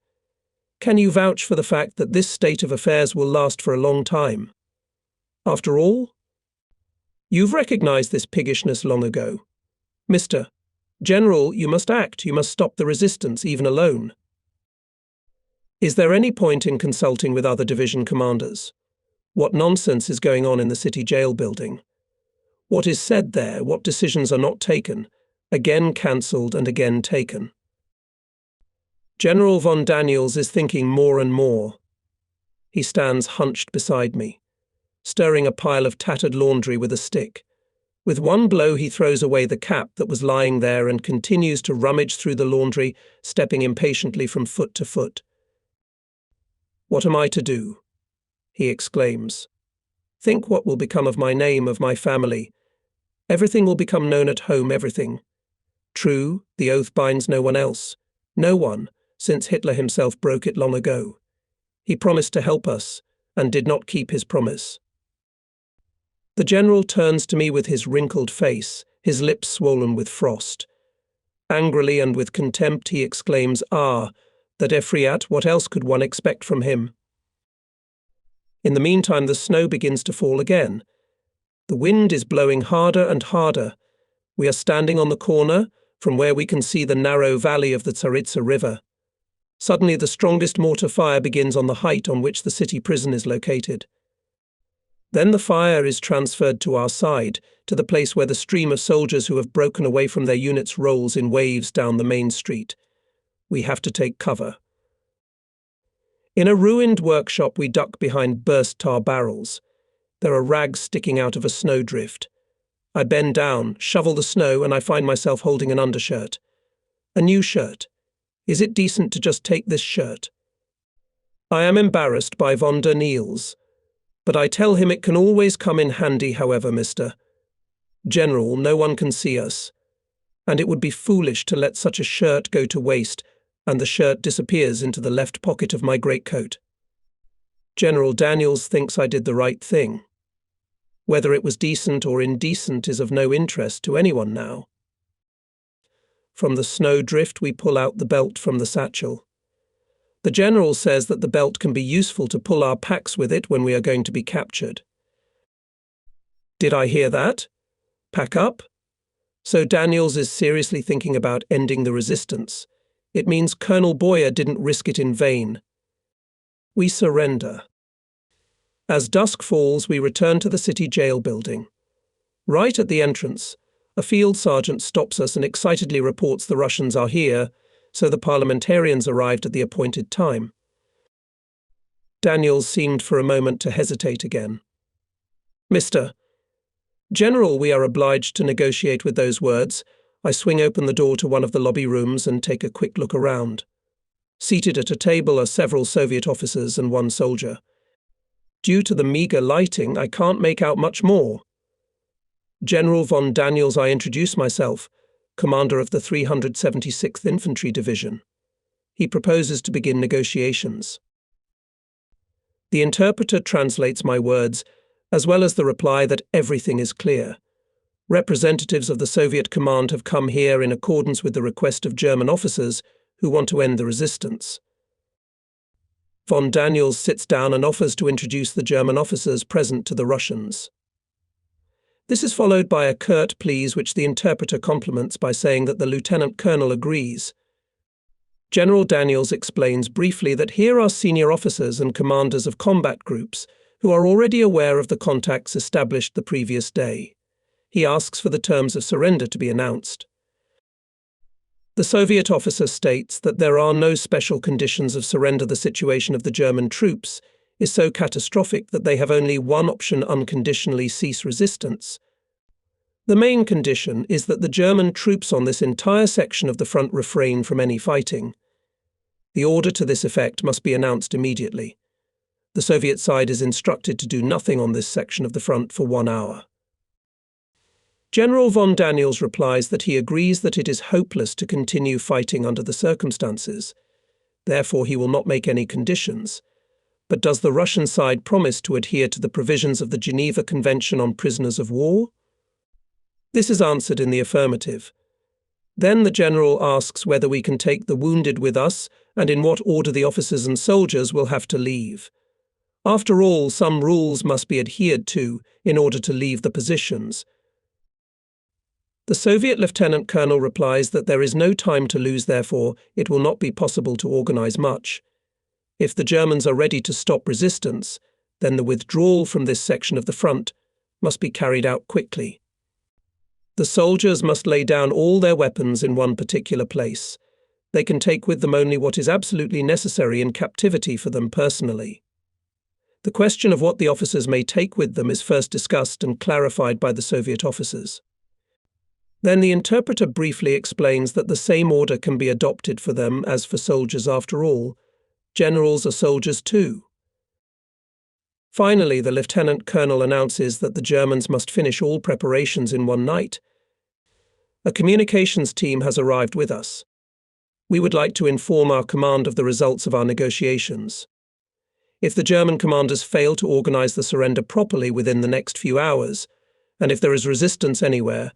Can you vouch for the fact that this state of affairs will last for a long time? After all, you've recognized this piggishness long ago. Mr. General, you must act. You must stop the resistance, even alone. Is there any point in consulting with other division commanders? What nonsense is going on in the city jail building? What is said there? What decisions are not taken? Again cancelled and again taken. General von Daniels is thinking more and more. He stands hunched beside me, stirring a pile of tattered laundry with a stick. With one blow he throws away the cap that was lying there and continues to rummage through the laundry, stepping impatiently from foot to foot. What am I to do? He exclaims. Think what will become of my name, of my family. Everything will become known at home, everything. True, the oath binds no one else. No one, since Hitler himself broke it long ago. He promised to help us, and did not keep his promise. The general turns to me with his wrinkled face, his lips swollen with frost. Angrily and with contempt he exclaims, "Ah, that Efriat, what else could one expect from him?" In the meantime the snow begins to fall again. The wind is blowing harder and harder. We are standing on the corner, from where we can see the narrow valley of the Tsaritsa River. Suddenly the strongest mortar fire begins on the height on which the city prison is located. Then the fire is transferred to our side, to the place where the stream of soldiers who have broken away from their units rolls in waves down the main street. We have to take cover. In a ruined workshop we duck behind burst tar barrels. There are rags sticking out of a snowdrift. I bend down, shovel the snow, and I find myself holding an undershirt. A new shirt. Is it decent to just take this shirt? I am embarrassed by von der Niels, but I tell him it can always come in handy, however, Mr. General, no one can see us, and it would be foolish to let such a shirt go to waste, and the shirt disappears into the left pocket of my greatcoat. General Daniels thinks I did the right thing. Whether it was decent or indecent is of no interest to anyone now. From the snowdrift we pull out the belt from the satchel. The general says that the belt can be useful to pull our packs with it when we are going to be captured. Did I hear that? Pack up? So Daniels is seriously thinking about ending the resistance. It means Colonel Boyer didn't risk it in vain. We surrender. As dusk falls, we return to the city jail building. Right at the entrance, a field sergeant stops us and excitedly reports the Russians are here, so the parliamentarians arrived at the appointed time. Daniels seemed for a moment to hesitate again. Mr. General, we are obliged to negotiate with those words. I swing open the door to one of the lobby rooms and take a quick look around. Seated at a table are several Soviet officers and one soldier. Due to the meagre lighting, I can't make out much more. General von Daniels, I introduce myself, commander of the 376th Infantry Division. He proposes to begin negotiations. The interpreter translates my words, as well as the reply that everything is clear. Representatives of the Soviet command have come here in accordance with the request of German officers who want to end the resistance. Von Daniels sits down and offers to introduce the German officers present to the Russians. This is followed by a curt please which the interpreter compliments by saying that the lieutenant colonel agrees. General Daniels explains briefly that here are senior officers and commanders of combat groups who are already aware of the contacts established the previous day. He asks for the terms of surrender to be announced. The Soviet officer states that there are no special conditions of surrender. The situation of the German troops is so catastrophic that they have only one option: unconditionally cease resistance. The main condition is that the German troops on this entire section of the front refrain from any fighting. The order to this effect must be announced immediately. The Soviet side is instructed to do nothing on this section of the front for 1 hour. General von Daniels replies that he agrees that it is hopeless to continue fighting under the circumstances. Therefore, he will not make any conditions. But does the Russian side promise to adhere to the provisions of the Geneva Convention on Prisoners of War? This is answered in the affirmative. Then the general asks whether we can take the wounded with us and in what order the officers and soldiers will have to leave. After all, some rules must be adhered to in order to leave the positions. The Soviet lieutenant colonel replies that there is no time to lose, therefore it will not be possible to organize much. If the Germans are ready to stop resistance, then the withdrawal from this section of the front must be carried out quickly. The soldiers must lay down all their weapons in one particular place. They can take with them only what is absolutely necessary in captivity for them personally. The question of what the officers may take with them is first discussed and clarified by the Soviet officers. Then the interpreter briefly explains that the same order can be adopted for them as for soldiers. After all, generals are soldiers too. Finally, the lieutenant colonel announces that the Germans must finish all preparations in one night. A communications team has arrived with us. We would like to inform our command of the results of our negotiations. If the German commanders fail to organize the surrender properly within the next few hours, and if there is resistance anywhere,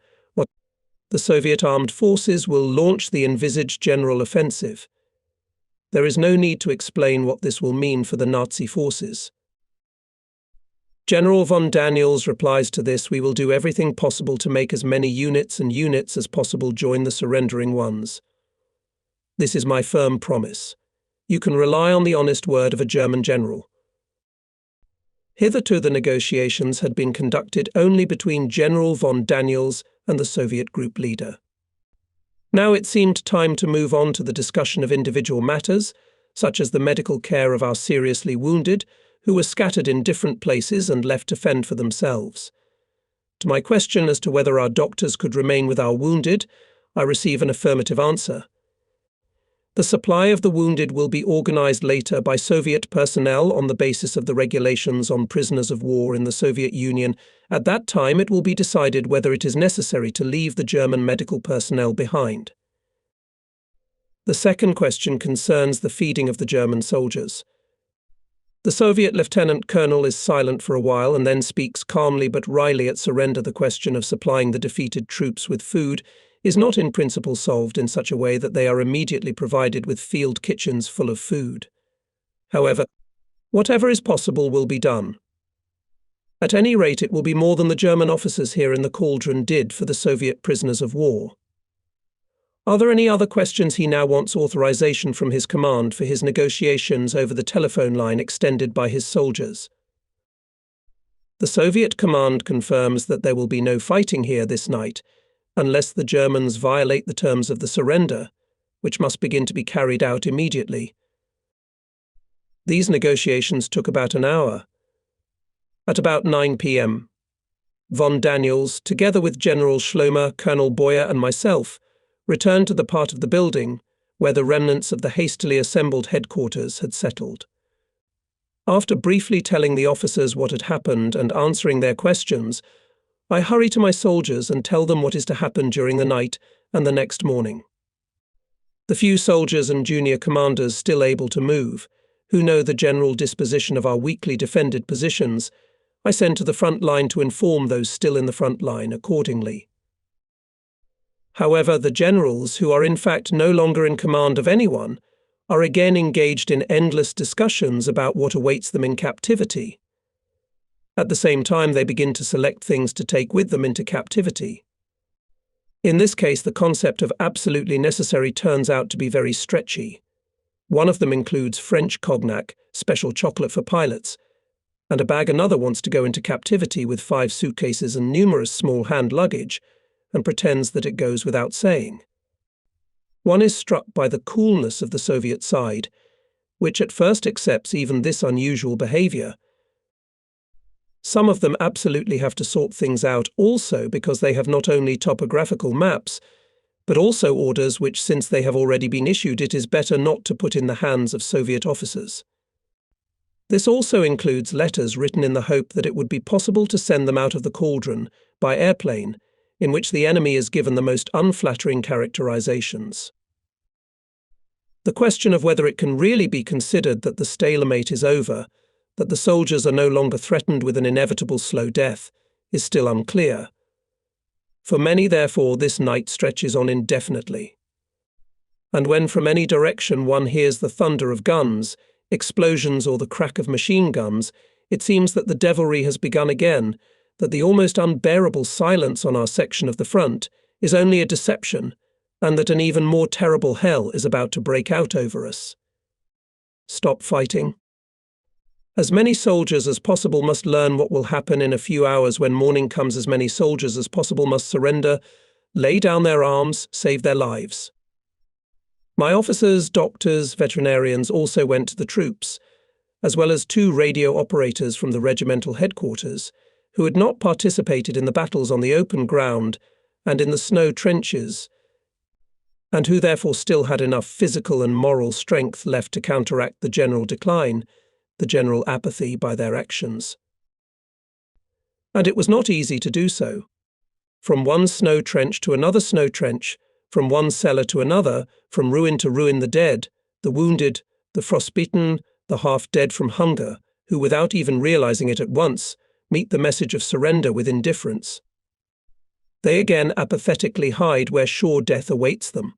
the Soviet armed forces will launch the envisaged general offensive. There is no need to explain what this will mean for the Nazi forces. General von Daniels replies to this: we will do everything possible to make as many units as possible join the surrendering ones. This is my firm promise. You can rely on the honest word of a German general. Hitherto the negotiations had been conducted only between General von Daniels and the Soviet group leader. Now it seemed time to move on to the discussion of individual matters, such as the medical care of our seriously wounded, who were scattered in different places and left to fend for themselves. To my question as to whether our doctors could remain with our wounded, I receive an affirmative answer. The supply of the wounded will be organized later by Soviet personnel on the basis of the regulations on prisoners of war in the Soviet Union. At that time, it will be decided whether it is necessary to leave the German medical personnel behind. The second question concerns the feeding of the German soldiers. The Soviet lieutenant colonel is silent for a while and then speaks calmly but wryly at surrender. The question of supplying the defeated troops with food is not in principle solved in such a way that they are immediately provided with field kitchens full of food. However, whatever is possible will be done. At any rate, it will be more than the German officers here in the cauldron did for the Soviet prisoners of war. Are there any other questions? He now wants authorization from his command for his negotiations over the telephone line extended by his soldiers. The Soviet command confirms that there will be no fighting here this night, unless the Germans violate the terms of the surrender, which must begin to be carried out immediately. These negotiations took about an hour. At about 9 p.m., von Daniels, together with General Schmidt, Colonel Boyer and myself, returned to the part of the building where the remnants of the hastily assembled headquarters had settled. After briefly telling the officers what had happened and answering their questions, I hurry to my soldiers and tell them what is to happen during the night and the next morning. The few soldiers and junior commanders still able to move, who know the general disposition of our weakly defended positions, I send to the front line to inform those still in the front line accordingly. However, the generals, who are in fact no longer in command of anyone, are again engaged in endless discussions about what awaits them in captivity. At the same time, they begin to select things to take with them into captivity. In this case, the concept of absolutely necessary turns out to be very stretchy. One of them includes French cognac, special chocolate for pilots, and a bag another wants to go into captivity with 5 suitcases and numerous small hand luggage, and pretends that it goes without saying. One is struck by the coolness of the Soviet side, which at first accepts even this unusual behavior. Some of them absolutely have to sort things out also because they have not only topographical maps, but also orders which, since they have already been issued, it is better not to put in the hands of Soviet officers. This also includes letters written in the hope that it would be possible to send them out of the cauldron by airplane, in which the enemy is given the most unflattering characterizations. The question of whether it can really be considered that the stalemate is over, that the soldiers are no longer threatened with an inevitable slow death, is still unclear. For many, therefore, this night stretches on indefinitely. And when from any direction one hears the thunder of guns, explosions or the crack of machine guns, it seems that the devilry has begun again, that the almost unbearable silence on our section of the front is only a deception, and that an even more terrible hell is about to break out over us. Stop fighting. As many soldiers as possible must learn what will happen in a few hours when morning comes. As many soldiers as possible must surrender, lay down their arms, save their lives. My officers, doctors, veterinarians also went to the troops, as well as 2 radio operators from the regimental headquarters, who had not participated in the battles on the open ground and in the snow trenches, and who therefore still had enough physical and moral strength left to counteract the general decline, the general apathy by their actions. And it was not easy to do so. From one snow trench to another snow trench, from one cellar to another, from ruin to ruin, the dead, the wounded, the frostbitten, the half-dead from hunger, who without even realizing it at once, meet the message of surrender with indifference. They again apathetically hide where sure death awaits them.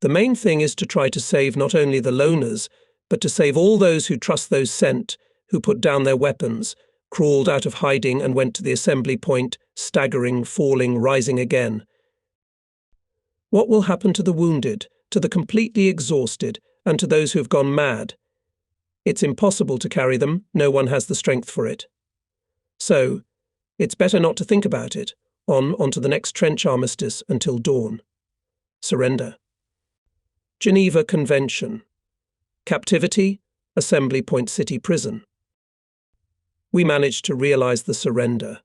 The main thing is to try to save not only the loners, but to save all those who trust those sent, who put down their weapons, crawled out of hiding and went to the assembly point, staggering, falling, rising again. What will happen to the wounded, to the completely exhausted, and to those who have gone mad? It's impossible to carry them, no one has the strength for it. So, it's better not to think about it. On to the next trench armistice until dawn. Surrender. Geneva Convention. Captivity, Assembly Point City Prison. We managed to realize the surrender.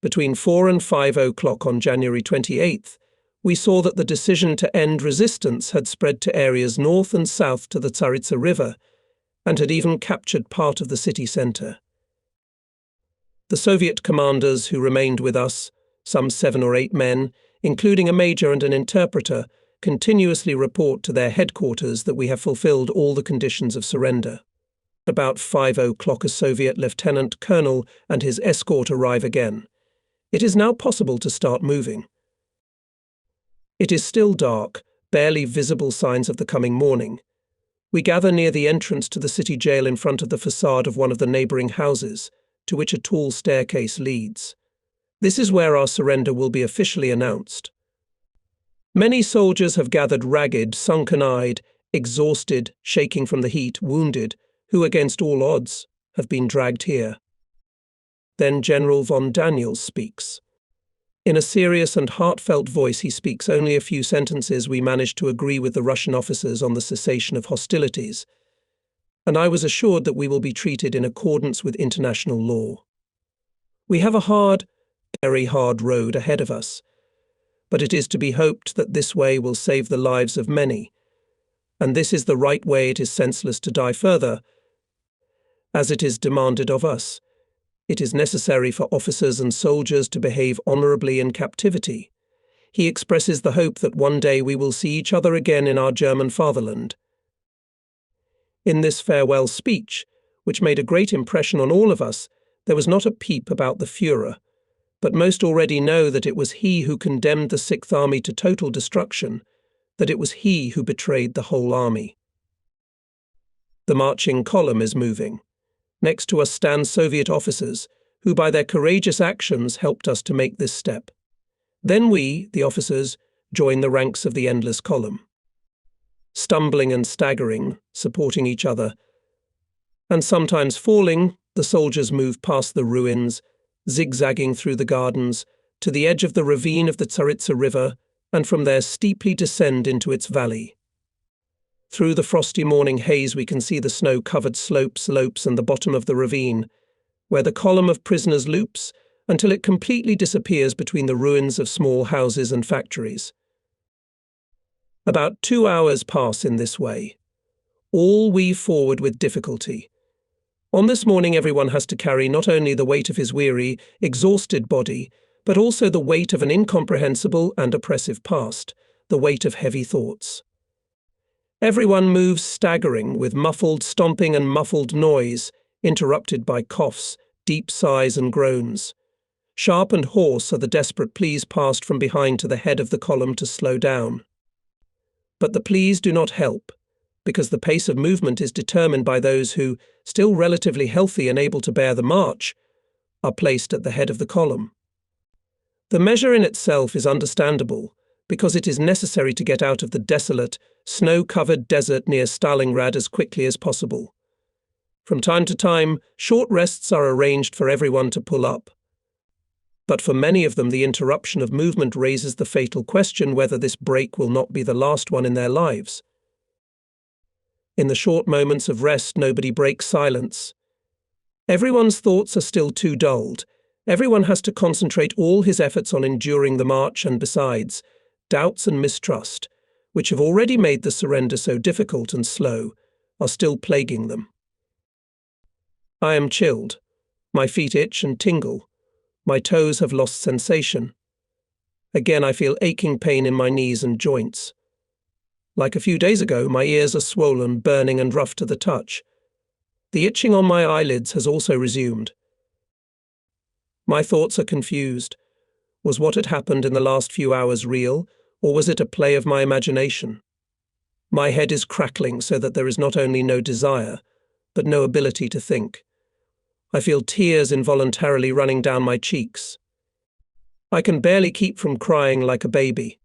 Between 4 and 5 o'clock on January 28th, we saw that the decision to end resistance had spread to areas north and south to the Tsaritsa River, and had even captured part of the city centre. The Soviet commanders who remained with us, some 7 or 8 men, including a major and an interpreter, continuously report to their headquarters that we have fulfilled all the conditions of surrender. About 5 o'clock, a Soviet lieutenant colonel and his escort arrive again. It is now possible to start moving. It is still dark, barely visible signs of the coming morning. We gather near the entrance to the city jail in front of the facade of one of the neighbouring houses, to which a tall staircase leads. This is where our surrender will be officially announced. Many soldiers have gathered ragged, sunken-eyed, exhausted, shaking from the heat, wounded, who, against all odds, have been dragged here. Then General von Daniels speaks. In a serious and heartfelt voice, he speaks only a few sentences. We managed to agree with the Russian officers on the cessation of hostilities, and I was assured that we will be treated in accordance with international law. We have a hard, very hard road ahead of us, but it is to be hoped that this way will save the lives of many, and this is the right way. It is senseless to die further, as it is demanded of us. It is necessary for officers and soldiers to behave honourably in captivity. He expresses the hope that one day we will see each other again in our German fatherland. In this farewell speech, which made a great impression on all of us, there was not a peep about the Führer, but most already know that it was he who condemned the Sixth Army to total destruction, that it was he who betrayed the whole army. The marching column is moving. Next to us stand Soviet officers, who by their courageous actions helped us to make this step. Then we, the officers, join the ranks of the endless column. Stumbling and staggering, supporting each other, and sometimes falling, the soldiers move past the ruins, zigzagging through the gardens, to the edge of the ravine of the Tsaritsa River, and from there steeply descend into its valley. Through the frosty morning haze we can see the snow-covered slopes and the bottom of the ravine, where the column of prisoners loops until it completely disappears between the ruins of small houses and factories. About 2 hours pass in this way. All weave forward with difficulty. On this morning everyone has to carry not only the weight of his weary, exhausted body, but also the weight of an incomprehensible and oppressive past, the weight of heavy thoughts. Everyone moves staggering, with muffled stomping and muffled noise, interrupted by coughs, deep sighs and groans. Sharp and hoarse are the desperate pleas passed from behind to the head of the column to slow down. But the pleas do not help, because the pace of movement is determined by those who, still relatively healthy and able to bear the march, are placed at the head of the column. The measure in itself is understandable, because it is necessary to get out of the desolate, snow-covered desert near Stalingrad as quickly as possible. From time to time, short rests are arranged for everyone to pull up. But for many of them, the interruption of movement raises the fatal question whether this break will not be the last one in their lives. In the short moments of rest, nobody breaks silence. Everyone's thoughts are still too dulled. Everyone has to concentrate all his efforts on enduring the march, and besides, doubts and mistrust, which have already made the surrender so difficult and slow, are still plaguing them. I am chilled. My feet itch and tingle. My toes have lost sensation. Again I feel aching pain in my knees and joints. Like a few days ago, my ears are swollen, burning and rough to the touch. The itching on my eyelids has also resumed. My thoughts are confused. Was what had happened in the last few hours real, or was it a play of my imagination? My head is crackling so that there is not only no desire, but no ability to think. I feel tears involuntarily running down my cheeks. I can barely keep from crying like a baby.